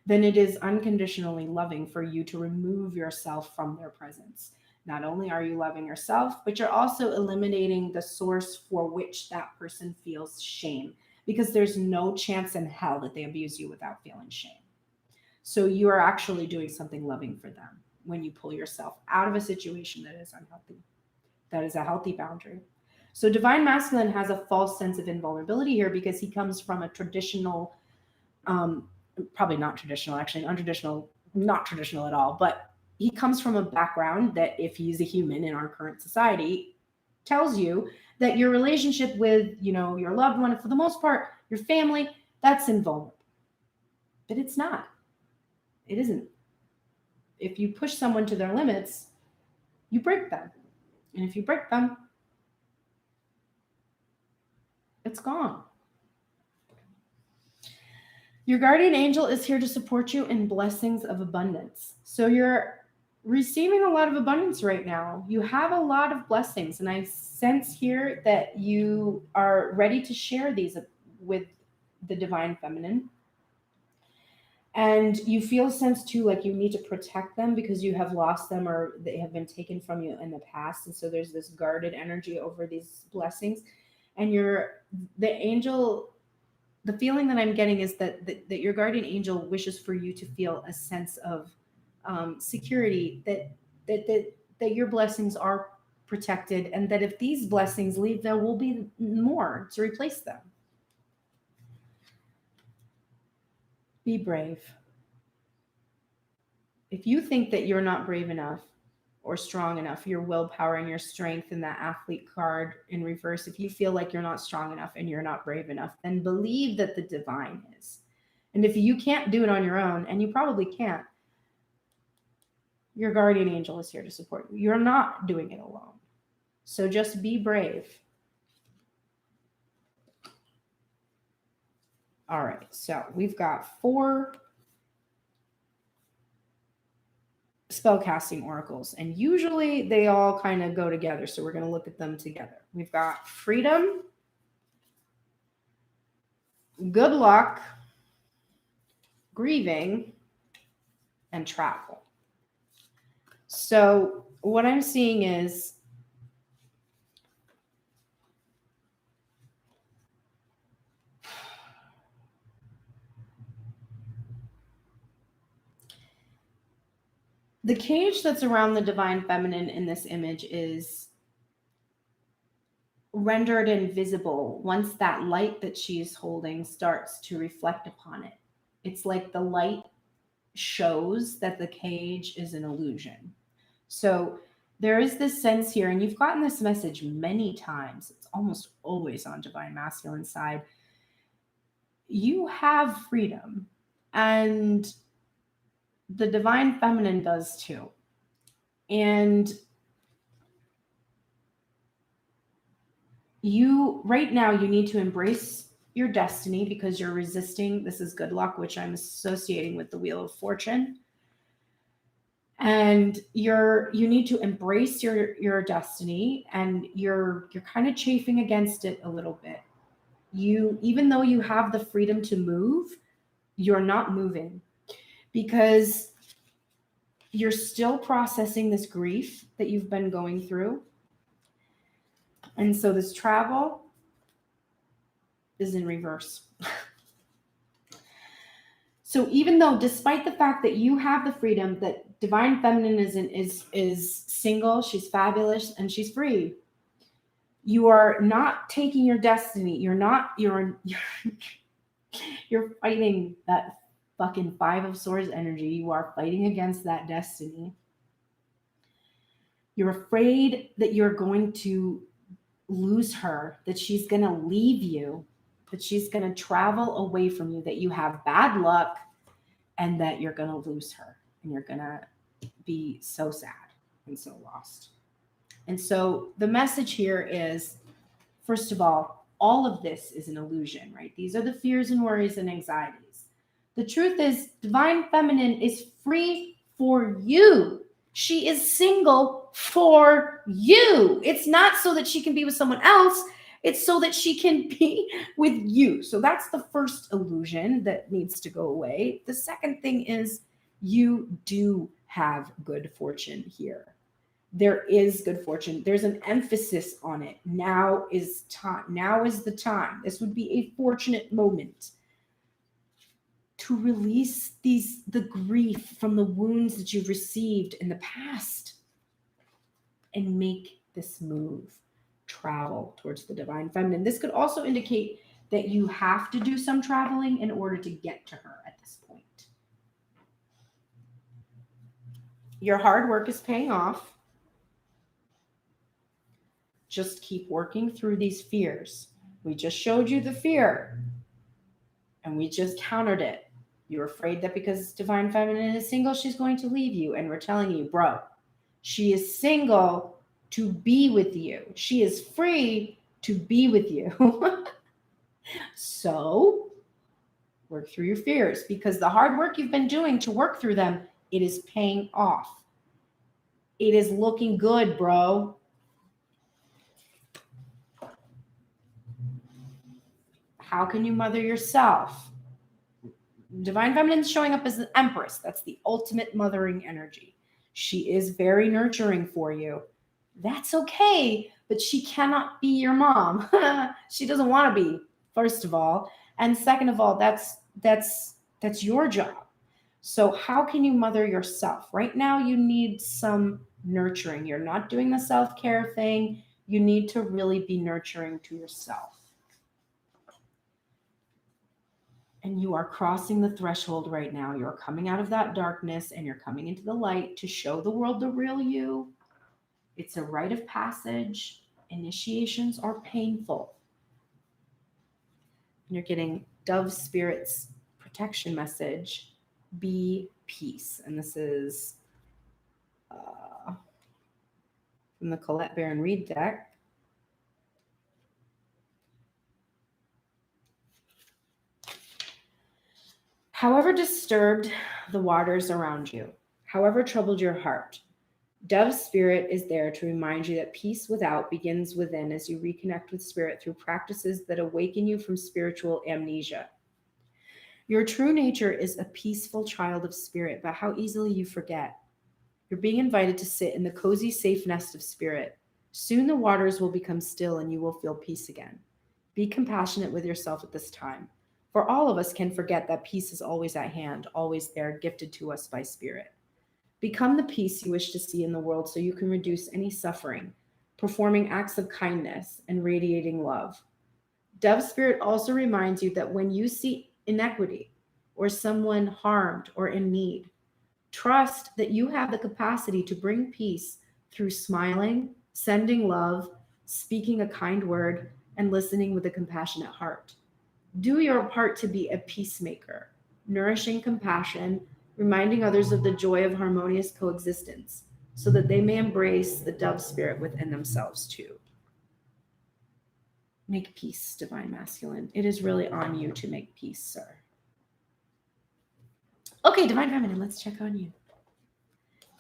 then it is unconditionally loving for you to remove yourself from their presence. Not only are you loving yourself, but you're also eliminating the source for which that person feels shame, because there's no chance in hell that they abuse you without feeling shame. So you are actually doing something loving for them when you pull yourself out of a situation that is unhealthy. That is a healthy boundary. So divine masculine has a false sense of invulnerability here because he comes from a traditional, probably not traditional, actually untraditional, not traditional at all, but he comes from a background that, if he's a human in our current society, tells you that your relationship with, your loved one, for the most part, your family, that's invulnerable. But it's not. It isn't. If you push someone to their limits, you break them. And if you break them, it's gone. Your guardian angel is here to support you in blessings of abundance. So you're receiving a lot of abundance right now. You have a lot of blessings. And I sense here that you are ready to share these with the divine feminine. And you feel sense too, like you need to protect them because you have lost them or they have been taken from you in the past. And so there's this guarded energy over these blessings. And the angel, the feeling that I'm getting is that your guardian angel wishes for you to feel a sense of security, that your blessings are protected, and that if these blessings leave, there will be more to replace them. Be brave. If you think that you're not brave enough or strong enough, your willpower and your strength in that athlete card in reverse, if you feel like you're not strong enough and you're not brave enough, then believe that the divine is. And if you can't do it on your own, and you probably can't, your guardian angel is here to support you. You're not doing it alone. So just be brave. All right, so we've got 4 spellcasting oracles, and usually they all kind of go together, so we're going to look at them together. We've got freedom, good luck, grieving, and travel. So what I'm seeing is the cage that's around the divine feminine in this image is rendered invisible once that light that she's holding starts to reflect upon it. It's like the light shows that the cage is an illusion. So there is this sense here, and you've gotten this message many times. It's almost always on divine masculine side. You have freedom, and the divine feminine does too. And right now, you need to embrace your destiny because you're resisting. This is good luck, which I'm associating with the Wheel of Fortune. And you need to embrace your destiny, and you're kind of chafing against it a little bit. Even though you have the freedom to move, you're not moving because you're still processing this grief that you've been going through. And so this travel is in reverse. So even though, despite the fact that you have the freedom, that divine feminine is single, she's fabulous, and she's free, you are not taking your destiny. You're fighting that fucking 5 of Swords energy. You are fighting against that destiny. You're afraid that you're going to lose her, that she's going to leave you, that she's going to travel away from you, that you have bad luck, and that you're going to lose her, and you're going to be so sad and so lost. And so the message here is, first of all of this is an illusion, right? These are the fears and worries and anxieties. The truth is, divine feminine is free for you. She is single for you. It's not so that she can be with someone else. It's so that she can be with you. So that's the first illusion that needs to go away. The second thing is you do have good fortune here. There is good fortune. There's an emphasis on it. Now is time. Now is the time. This would be a fortunate moment to release the grief from the wounds that you've received in the past and make this move, travel towards the divine feminine. This could also indicate that you have to do some traveling in order to get to her at this point. Your hard work is paying off. Just keep working through these fears. We just showed you the fear and we just countered it. You're afraid that because divine feminine is single, she's going to leave you. And we're telling you, bro, she is single to be with you. She is free to be with you. So work through your fears, because the hard work you've been doing to work through them, it is paying off. It is looking good, bro. How can you mother yourself? Divine feminine is showing up as the empress. That's the ultimate mothering energy. She is very nurturing for you. That's okay, but she cannot be your mom. She doesn't want to be, first of all. And second of all, that's your job. So how can you mother yourself? Right now, you need some nurturing. You're not doing the self-care thing. You need to really be nurturing to yourself. And you are crossing the threshold right now. You're coming out of that darkness and you're coming into the light to show the world the real you. It's a rite of passage. Initiations are painful. And you're getting Dove Spirit's protection message, be peace. And this is from the Colette Baron Reed deck. However disturbed the waters around you, however troubled your heart, Dove Spirit is there to remind you that peace without begins within as you reconnect with Spirit through practices that awaken you from spiritual amnesia. Your true nature is a peaceful child of Spirit, but how easily you forget. You're being invited to sit in the cozy, safe nest of Spirit. Soon the waters will become still and you will feel peace again. Be compassionate with yourself at this time. For all of us can forget that peace is always at hand, always there, gifted to us by Spirit. Become the peace you wish to see in the world so you can reduce any suffering, performing acts of kindness and radiating love. Dove Spirit also reminds you that when you see inequity or someone harmed or in need, trust that you have the capacity to bring peace through smiling, sending love, speaking a kind word, and listening with a compassionate heart. Do your part to be a peacemaker, nourishing compassion, reminding others of the joy of harmonious coexistence, so that they may embrace the Dove Spirit within themselves too. Make peace, Divine Masculine. It is really on you to make peace, sir. Okay, Divine Feminine, let's check on you.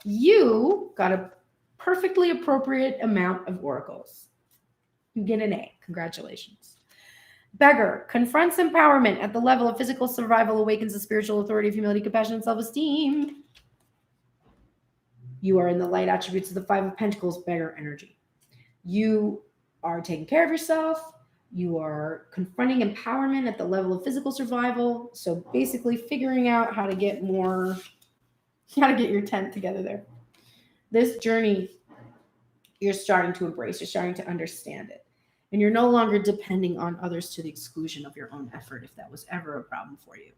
You got a perfectly appropriate amount of oracles. You get an A. Congratulations. Beggar confronts empowerment at the level of physical survival, awakens the spiritual authority of humility, compassion, and self-esteem. You are in the light attributes of the Five of Pentacles, Beggar energy. You are taking care of yourself. You are confronting empowerment at the level of physical survival. So basically figuring out how to get your tent together there. This journey, you're starting to embrace. You're starting to understand it. And you're no longer depending on others to the exclusion of your own effort, if that was ever a problem for you.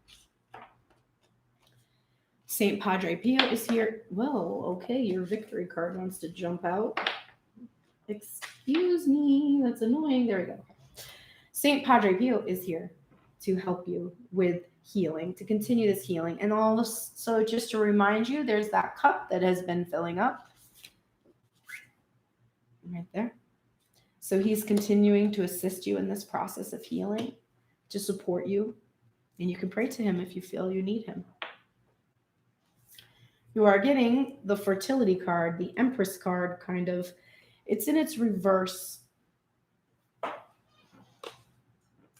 Saint Padre Pio is here. Whoa, okay, your victory card wants to jump out. Excuse me, that's annoying. There we go. Saint Padre Pio is here to help you with healing, to continue this healing. And also, just to remind you, there's that cup that has been filling up. Right there. So he's continuing to assist you in this process of healing, to support you. And you can pray to him if you feel you need him. You are getting the fertility card, the Empress card, kind of. It's in its reverse.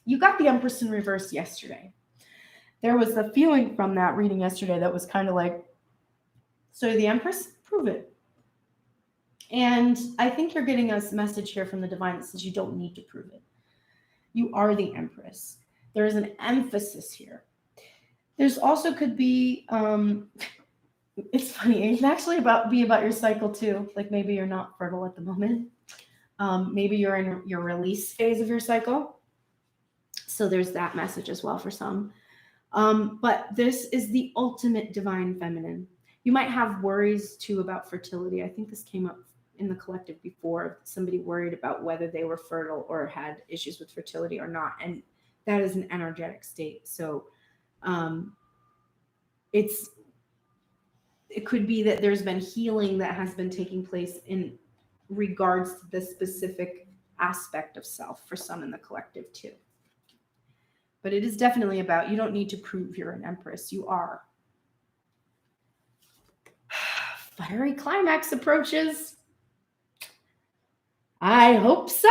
You got the Empress in reverse yesterday. There was a feeling from that reading yesterday that was kind of like, so the Empress, prove it. And I think you're getting a message here from the divine that says you don't need to prove it. You are the Empress. There is an emphasis here. There's also could be, it's funny, it can actually be about your cycle too. Like maybe you're not fertile at the moment. Maybe you're in your release phase of your cycle. So there's that message as well for some. But this is the ultimate divine feminine. You might have worries too about fertility. I think this came up in the collective before. Somebody worried about whether they were fertile or had issues with fertility or not. And that is an energetic state. So it could be that there's been healing that has been taking place in regards to this specific aspect of self for some in the collective too. But it is definitely about, you don't need to prove you're an Empress. You are. Fiery climax approaches. I hope so.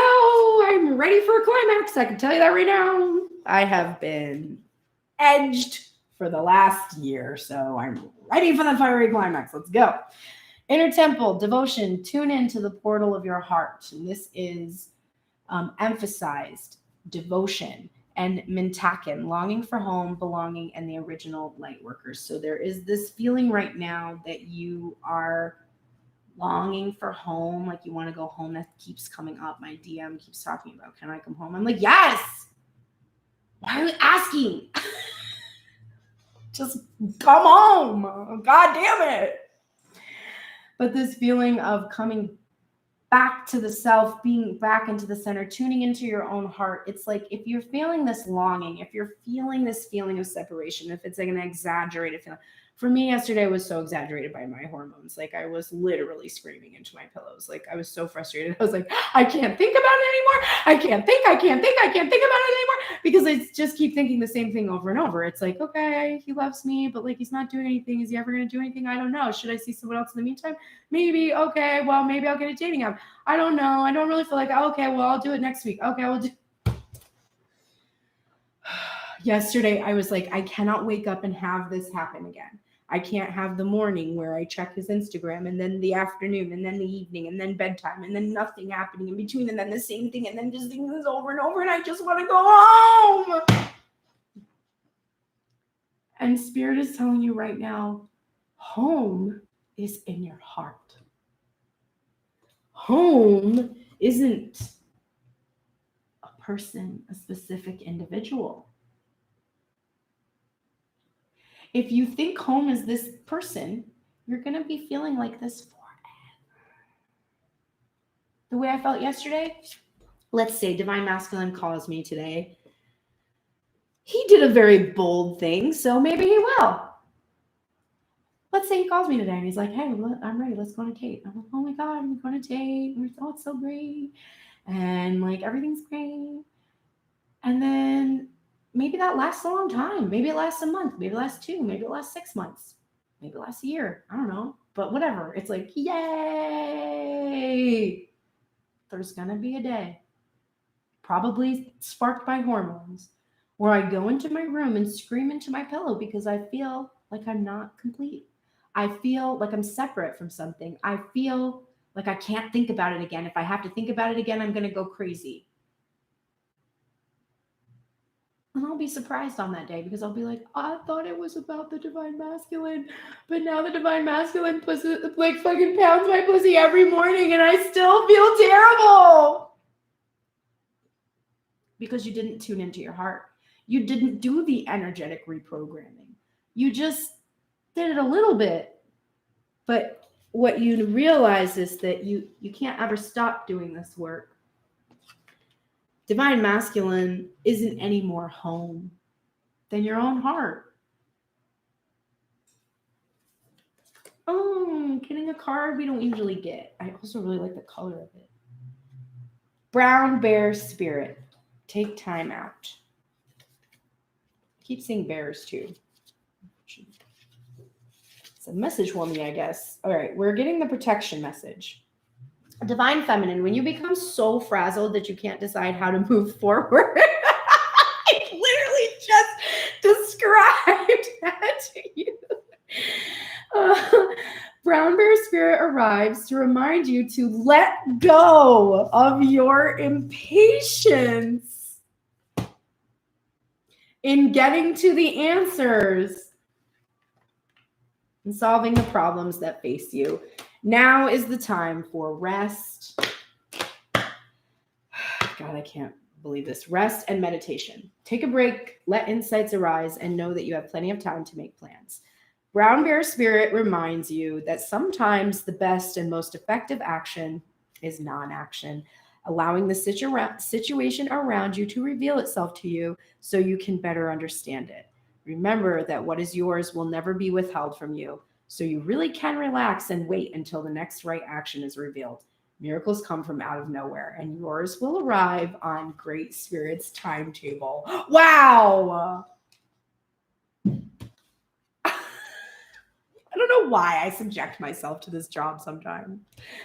I'm ready for a climax. I can tell you that right now. I have been edged for the last year, so I'm ready for the fiery climax. Let's go. Inner temple, devotion, tune into the portal of your heart. And this is emphasized devotion and mintaken, longing for home, belonging, and the original light workers. So there is this feeling right now that you are longing for home, like you want to go home. That keeps coming up. My DM keeps talking about, can I come home? I'm like, yes. Why are you asking? Just come home. God damn it. But this feeling of coming back to the self, being back into the center, tuning into your own heart. It's like if you're feeling this longing, if you're feeling this feeling of separation, if it's like an exaggerated feeling. For me, yesterday was so exaggerated by my hormones. Like I was literally screaming into my pillows. Like I was so frustrated. I was like, I can't think about it anymore. I can't think about it anymore. Because I just keep thinking the same thing over and over. It's like, okay, he loves me, but like he's not doing anything. Is he ever going to do anything? I don't know. Should I see someone else in the meantime? Maybe. Okay, well, maybe I'll get a dating app. I don't know. I don't really feel like, okay, well, I'll do it next week. Okay, we'll do. Yesterday, I was like, I cannot wake up and have this happen again. I can't have the morning where I check his Instagram and then the afternoon and then the evening and then bedtime and then nothing happening in between and then the same thing and then just things over and over and I just want to go home. And Spirit is telling you right now, home is in your heart. Home isn't a person, a specific individual. If you think home is this person, you're going to be feeling like this forever. The way I felt yesterday, let's say Divine Masculine calls me today. He did a very bold thing, so maybe he will. Let's say he calls me today and he's like, hey, I'm ready. Let's go on a date. I'm like, oh my God, we're going on a date. Oh, it's so great. And like, everything's great. And then maybe that lasts a long time. Maybe it lasts a month. Maybe it lasts 2. Maybe it lasts 6 months. Maybe it lasts a year. I don't know. But whatever. It's like, yay. There's going to be a day, probably sparked by hormones, where I go into my room and scream into my pillow because I feel like I'm not complete. I feel like I'm separate from something. I feel like I can't think about it again. If I have to think about it again, I'm going to go crazy. And I'll be surprised on that day because I'll be like, I thought it was about the Divine Masculine, but now the Divine Masculine pussy like fucking pounds my pussy every morning and I still feel terrible. Because you didn't tune into your heart. You didn't do the energetic reprogramming. You just did it a little bit. But what you realize is that you can't ever stop doing this work. Divine Masculine isn't any more home than your own heart. Oh, getting a card we don't usually get. I also really like the color of it. Brown Bear Spirit. Take time out. I keep seeing bears too. It's a message for me, I guess. All right, we're getting the protection message. Divine Feminine, when you become so frazzled that you can't decide how to move forward, arrived at you. Brown Bear Spirit arrives to remind you to let go of your impatience in getting to the answers and solving the problems that face you. Now is the time for rest. God, I can't believe this. Rest and meditation. Take a break, let insights arise, and know that you have plenty of time to make plans. Brown Bear Spirit reminds you that sometimes the best and most effective action is non-action, allowing the situation around you to reveal itself to you so you can better understand it. Remember that what is yours will never be withheld from you, so you really can relax and wait until the next right action is revealed. Miracles come from out of nowhere, and yours will arrive on Great Spirit's timetable. Wow! I don't know why I subject myself to this job sometimes.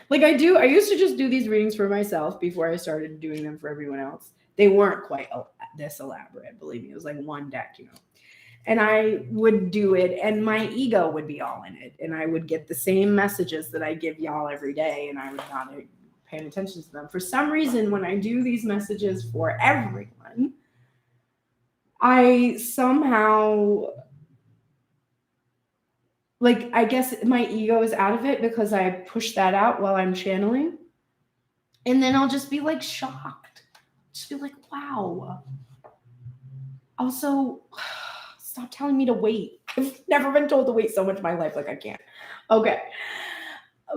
Like I used to just do these readings for myself before I started doing them for everyone else. They weren't quite this elaborate, believe me. It was like one deck, And I would do it, and my ego would be all in it. And I would get the same messages that I give y'all every day, and I would not be paying attention to them. For some reason, when I do these messages for everyone, I somehow... I guess my ego is out of it because I push that out while I'm channeling. And then I'll just be shocked. Just be like, wow. Also, stop telling me to wait. I've never been told to wait so much in my life. I can't. Okay.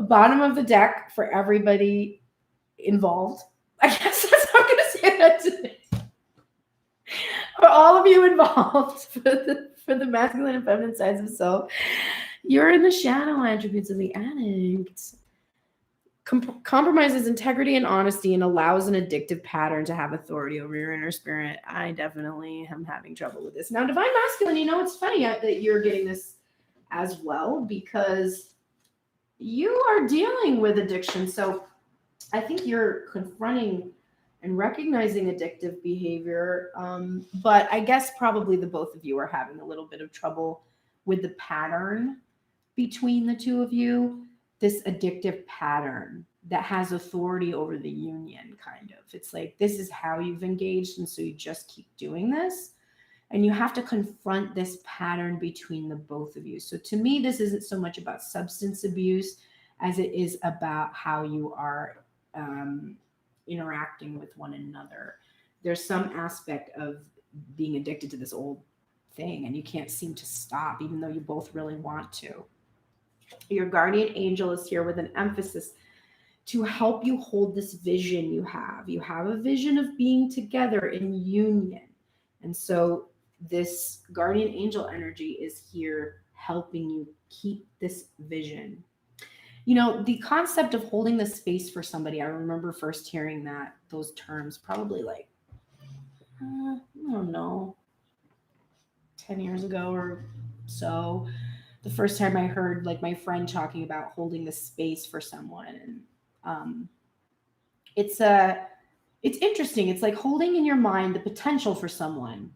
Bottom of the deck for everybody involved. I guess that's how I'm going to say that today. For all of you involved, for the masculine and feminine sides of self, you're in the shadow attributes of the addict. Compromises integrity and honesty and allows an addictive pattern to have authority over your inner spirit. I definitely am having trouble with this. Now, divine masculine, it's funny that you're getting this as well because you are dealing with addiction. So I think you're confronting and recognizing addictive behavior. But I guess probably the both of you are having a little bit of trouble with the pattern between the two of you, this addictive pattern that has authority over the union, kind of. It's like, this is how you've engaged, and so you just keep doing this. And you have to confront this pattern between the both of you. So to me, this isn't so much about substance abuse as it is about how you are interacting with one another. There's some aspect of being addicted to this old thing, and you can't seem to stop, even though you both really want to. Your guardian angel is here with an emphasis to help you hold this vision you have. You have a vision of being together in union. And so this guardian angel energy is here helping you keep this vision. The concept of holding the space for somebody, I remember first hearing those terms probably I don't know, 10 years ago or so. The first time I heard my friend talking about holding the space for someone, and it's interesting. It's like holding in your mind the potential for someone.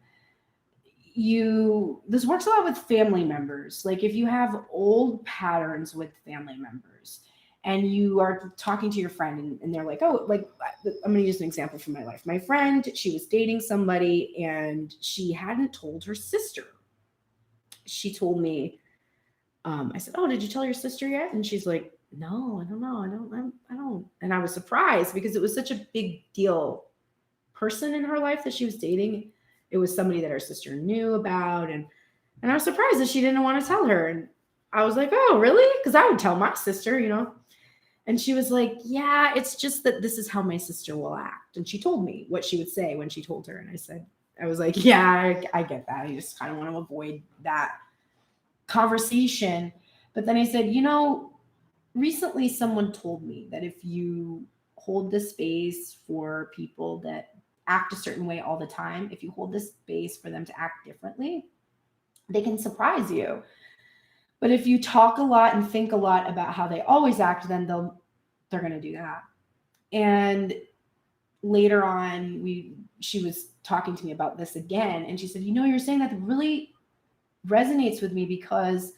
This works a lot with family members. If you have old patterns with family members and you are talking to your friend and they're like, I'm going to use an example from my life. My friend, she was dating somebody and she hadn't told her sister. She told me, I said, oh, did you tell your sister yet? And she's like, no, I don't know. I don't. And I was surprised because it was such a big deal person in her life that she was dating. It was somebody that her sister knew about. And I was surprised that she didn't want to tell her. And I was like, oh, really? Because I would tell my sister, And she was like, yeah, it's just that this is how my sister will act. And she told me what she would say when she told her. And I was like, yeah, I get that. I just kind of want to avoid that conversation. But then I said, recently someone told me that if you hold the space for people that act a certain way all the time, if you hold this space for them to act differently, they can surprise you. But if you talk a lot and think a lot about how they always act, then they're going to do that. And later on, she was talking to me about this again, and she said, you're saying that really resonates with me because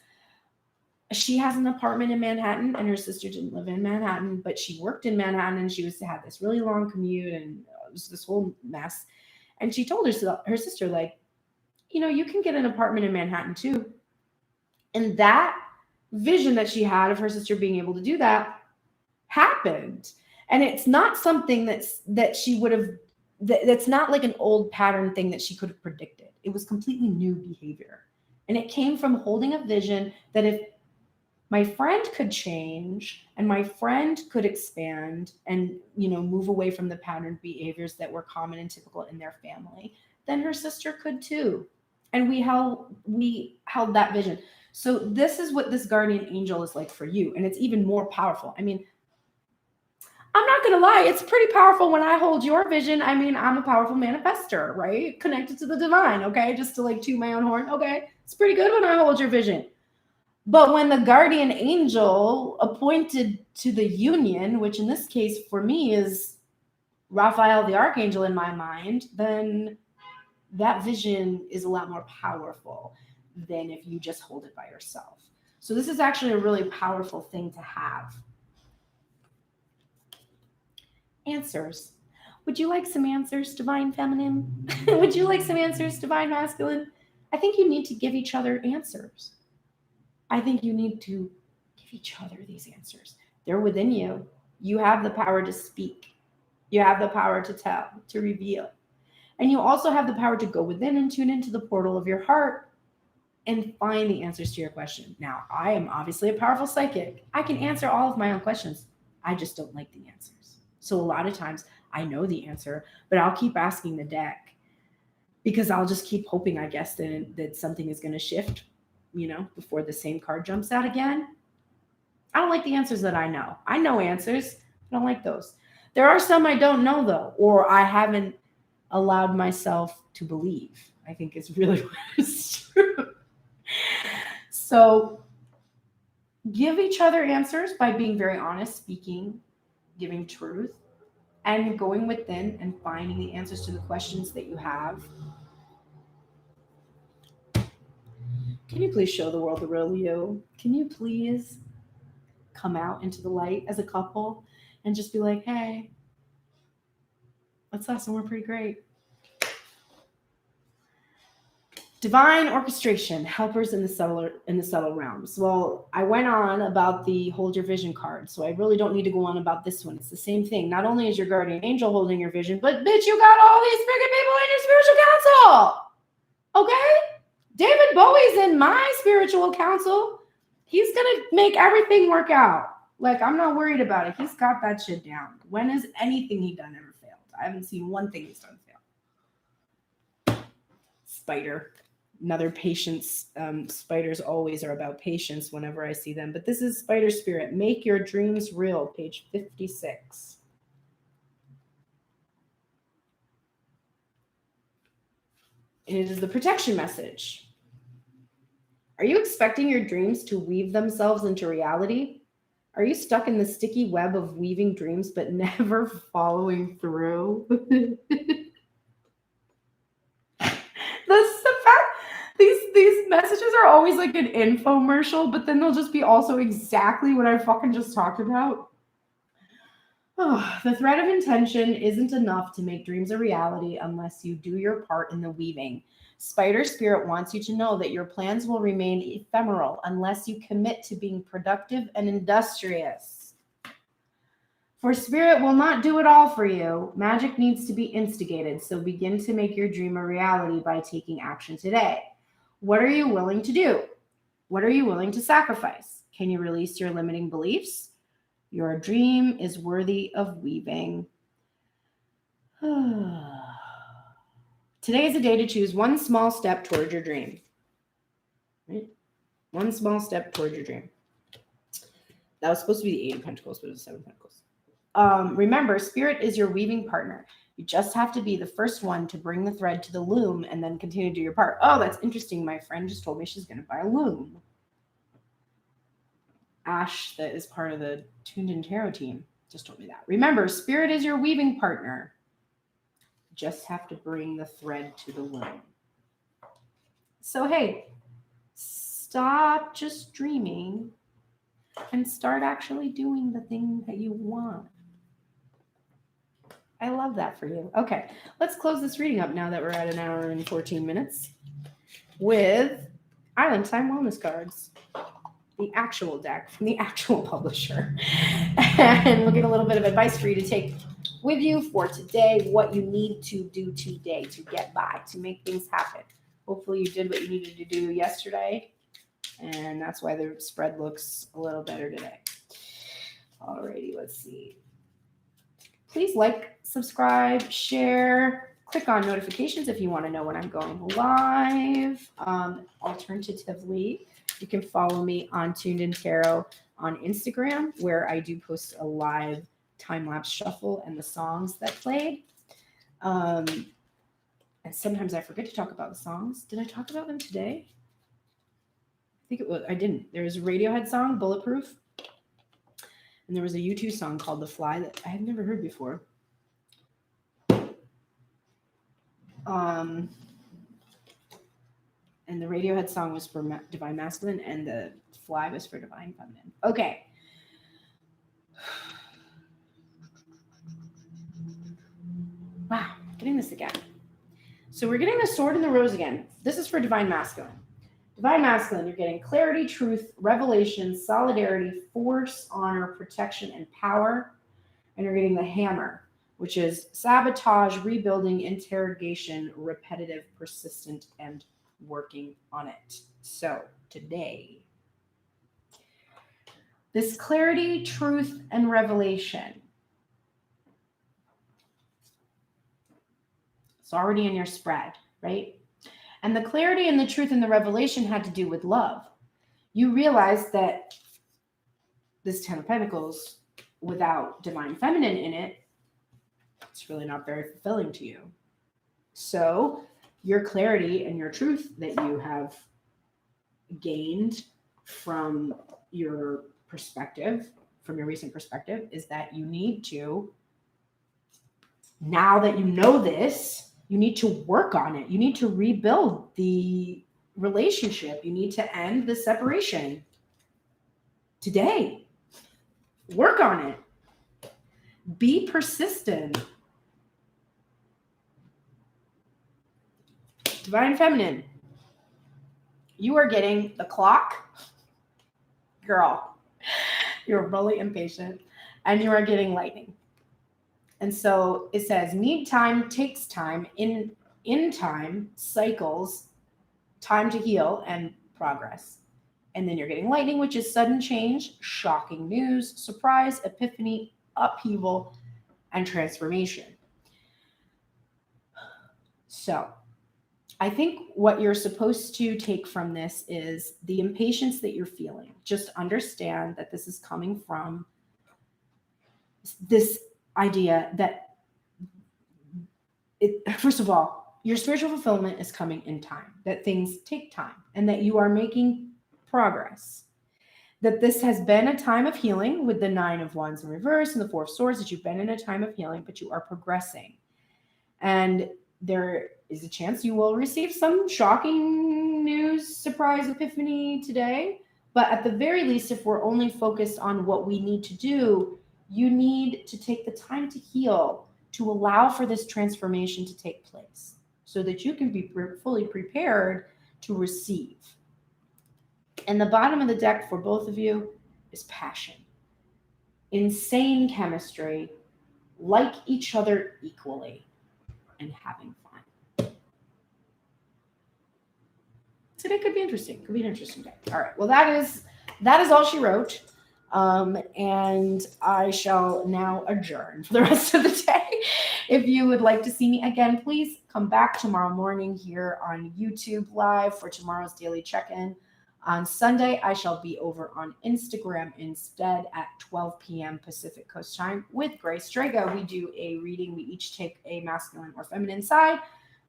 she has an apartment in Manhattan and her sister didn't live in Manhattan, but she worked in Manhattan and she was to have this really long commute and it was this whole mess. And she told her sister, like, you know, you can get an apartment in Manhattan too. And that vision that she had of her sister being able to do that happened. And it's not something that she would have, that's not like an old pattern thing that she could have predicted. It was completely new behavior. And it came from holding a vision that if my friend could change and my friend could expand and, you know, move away from the patterned behaviors that were common and typical in their family, then her sister could too. And we held that vision. So this is what this guardian angel is like for you. And it's even more powerful. I mean, I'm not going to lie. It's pretty powerful when I hold your vision. I mean, I'm a powerful manifester, right? Connected to the divine. Okay. Just to like toot my own horn. Okay. It's pretty good when I hold your vision. But when the guardian angel appointed to the union, which in this case for me is Raphael the archangel in my mind, then that vision is a lot more powerful than if you just hold it by yourself. So this is actually a really powerful thing to have. Answers. Would you like some answers, divine feminine? Would you like some answers, divine masculine? I think you need to give each other answers. I think you need to give each other these answers. They're within you. You have the power to speak. You have the power to tell, to reveal. And you also have the power to go within and tune into the portal of your heart and find the answers to your question. Now, I am obviously a powerful psychic. I can answer all of my own questions. I just don't like the answers. So a lot of times I know the answer, but I'll keep asking the deck because I'll just keep hoping, I guess, that something is going to shift, you know, before the same card jumps out again. I don't like the answers that I know. I know answers. I don't like those. There are some I don't know, though, or I haven't allowed myself to believe, I think is really what is true. So give each other answers by being very honest, speaking, giving truth, and going within and finding the answers to the questions that you have. Can you please show the world the real you? Can you please come out into the light as a couple and just be like, hey, let's us and we're pretty great. Divine orchestration, helpers in the subtle realms. Well, I went on about the hold your vision card, so I really don't need to go on about this one. It's the same thing. Not only is your guardian angel holding your vision, but bitch, you got all these freaking people in your spiritual council. Okay? David Bowie's in my spiritual council. He's gonna make everything work out. Like, I'm not worried about it. He's got that shit down. When has anything he done ever failed? I haven't seen one thing he's done fail. Spider. Another patience. Spiders always are about patience whenever I see them. But this is Spider Spirit. Make your dreams real. Page 56. And it is the protection message. Are you expecting your dreams to weave themselves into reality? Are you stuck in the sticky web of weaving dreams but never following through? These messages are always like an infomercial, but then they'll just be also exactly what I fucking just talked about. Oh, the thread of intention isn't enough to make dreams a reality unless you do your part in the weaving. Spider Spirit wants you to know that your plans will remain ephemeral unless you commit to being productive and industrious. For Spirit will not do it all for you. Magic needs to be instigated, so begin to make your dream a reality by taking action today. What are you willing to do? What are you willing to sacrifice? Can you release your limiting beliefs? Your dream is worthy of weaving. Today is a day to choose one small step toward your dream. Right? One small step toward your dream. That was supposed to be the 8 of Pentacles, but it was 7 of Pentacles. Remember, Spirit is your weaving partner. You just have to be the first one to bring the thread to the loom and then continue to do your part. Oh, that's interesting. My friend just told me she's going to buy a loom. Ash, that is part of the Tuned In Tarot team, just told me that. Remember, Spirit is your weaving partner. You just have to bring the thread to the loom. So, hey, stop just dreaming and start actually doing the thing that you want. I love that for you. Okay, let's close this reading up now that we're at an hour and 14 minutes with Island Time Wellness Cards, the actual deck from the actual publisher. And we'll get a little bit of advice for you to take with you for today, what you need to do today to get by, to make things happen. Hopefully you did what you needed to do yesterday, and that's why the spread looks a little better today. Alrighty, let's see. Please like, subscribe, share, click on notifications if you want to know when I'm going live. Alternatively, you can follow me on Tuned In Tarot on Instagram, where I do post a live time-lapse shuffle and the songs that played. And sometimes I forget to talk about the songs. Did I talk about them today? I think it was. I didn't. There was a Radiohead song, Bulletproof. And there was a U2 song called The Fly that I had never heard before. And the Radiohead song was for Divine Masculine, and the Fly was for Divine Feminine. Okay. Wow, getting this again. So we're getting the Sword and the Rose again. This is for Divine Masculine. Divine Masculine, you're getting clarity, truth, revelation, solidarity, force, honor, protection, and power. And you're getting the Hammer, which is sabotage, rebuilding, interrogation, repetitive, persistent, and working on it. So today, this clarity, truth, and revelation. It's already in your spread, right? And the clarity and the truth and the revelation had to do with love. You realize that this 10 of Pentacles, without Divine Feminine in it, it's really not very fulfilling to you. So your clarity and your truth that you have gained from your perspective, from your recent perspective, is that you need to, now that you know this, you need to work on it. You need to rebuild the relationship. You need to end the separation today. Work on it. Be persistent. Divine Feminine, you are getting the clock. Girl, you're really impatient. And you are getting lightning. And so it says, need time, takes time, in time, cycles, time to heal, and progress. And then you're getting lightning, which is sudden change, shocking news, surprise, epiphany, upheaval, and transformation. So I think what you're supposed to take from this is the impatience that you're feeling. Just understand that this is coming from this idea that first of all, your spiritual fulfillment is coming in time, that things take time, and that you are making progress. That this has been a time of healing with the 9 of Wands in reverse and the 4 of Swords, that you've been in a time of healing, but you are progressing. And there is a chance you will receive some shocking news, surprise, epiphany today. But at the very least, if we're only focused on what we need to do, you need to take the time to heal, to allow for this transformation to take place so that you can be fully prepared to receive. And the bottom of the deck for both of you is passion. Insane chemistry, like each other equally, and having fun. Today could be interesting. Could be an interesting day. All right. Well, that is all she wrote. And I shall now adjourn for the rest of the day. If you would like to see me again, please come back tomorrow morning here on YouTube Live for tomorrow's daily check-in. On Sunday, I shall be over on Instagram instead at 12 p.m. Pacific Coast time with Grace Drago. We do a reading. We each take a masculine or feminine side.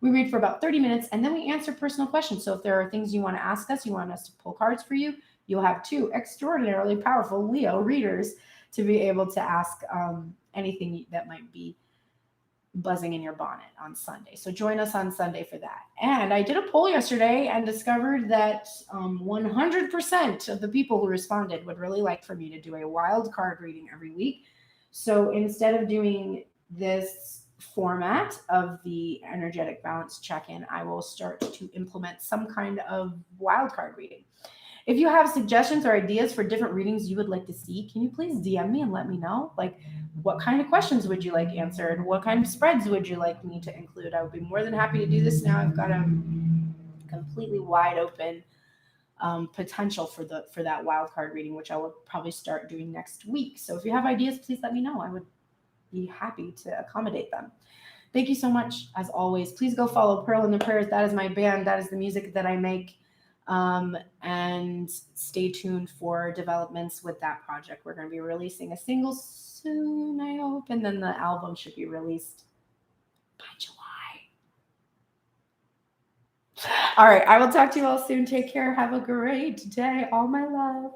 We read for about 30 minutes, and then we answer personal questions. So if there are things you want to ask us, you want us to pull cards for you, you'll have 2 extraordinarily powerful Leo readers to be able to ask anything that might be buzzing in your bonnet on Sunday. So join us on Sunday for that. And I did a poll yesterday and discovered that 100% of the people who responded would really like for me to do a wild card reading every week. So instead of doing this format of the energetic balance check-in, I will start to implement some kind of wild card reading. If you have suggestions or ideas for different readings you would like to see, can you please DM me and let me know? Like, what kind of questions would you like answered? What kind of spreads would you like me to include? I would be more than happy to do this. Now I've got a completely wide open potential for that wild card reading, which I will probably start doing next week. So if you have ideas, please let me know. I would be happy to accommodate them. Thank you so much, as always. Please go follow Pearl in the Prayers. That is my band. That is the music that I make. And stay tuned for developments with that project. We're going to be releasing a single soon, I hope, and then the album should be released by July. All right, I will talk to you all soon. Take care. Have a great day. All my love.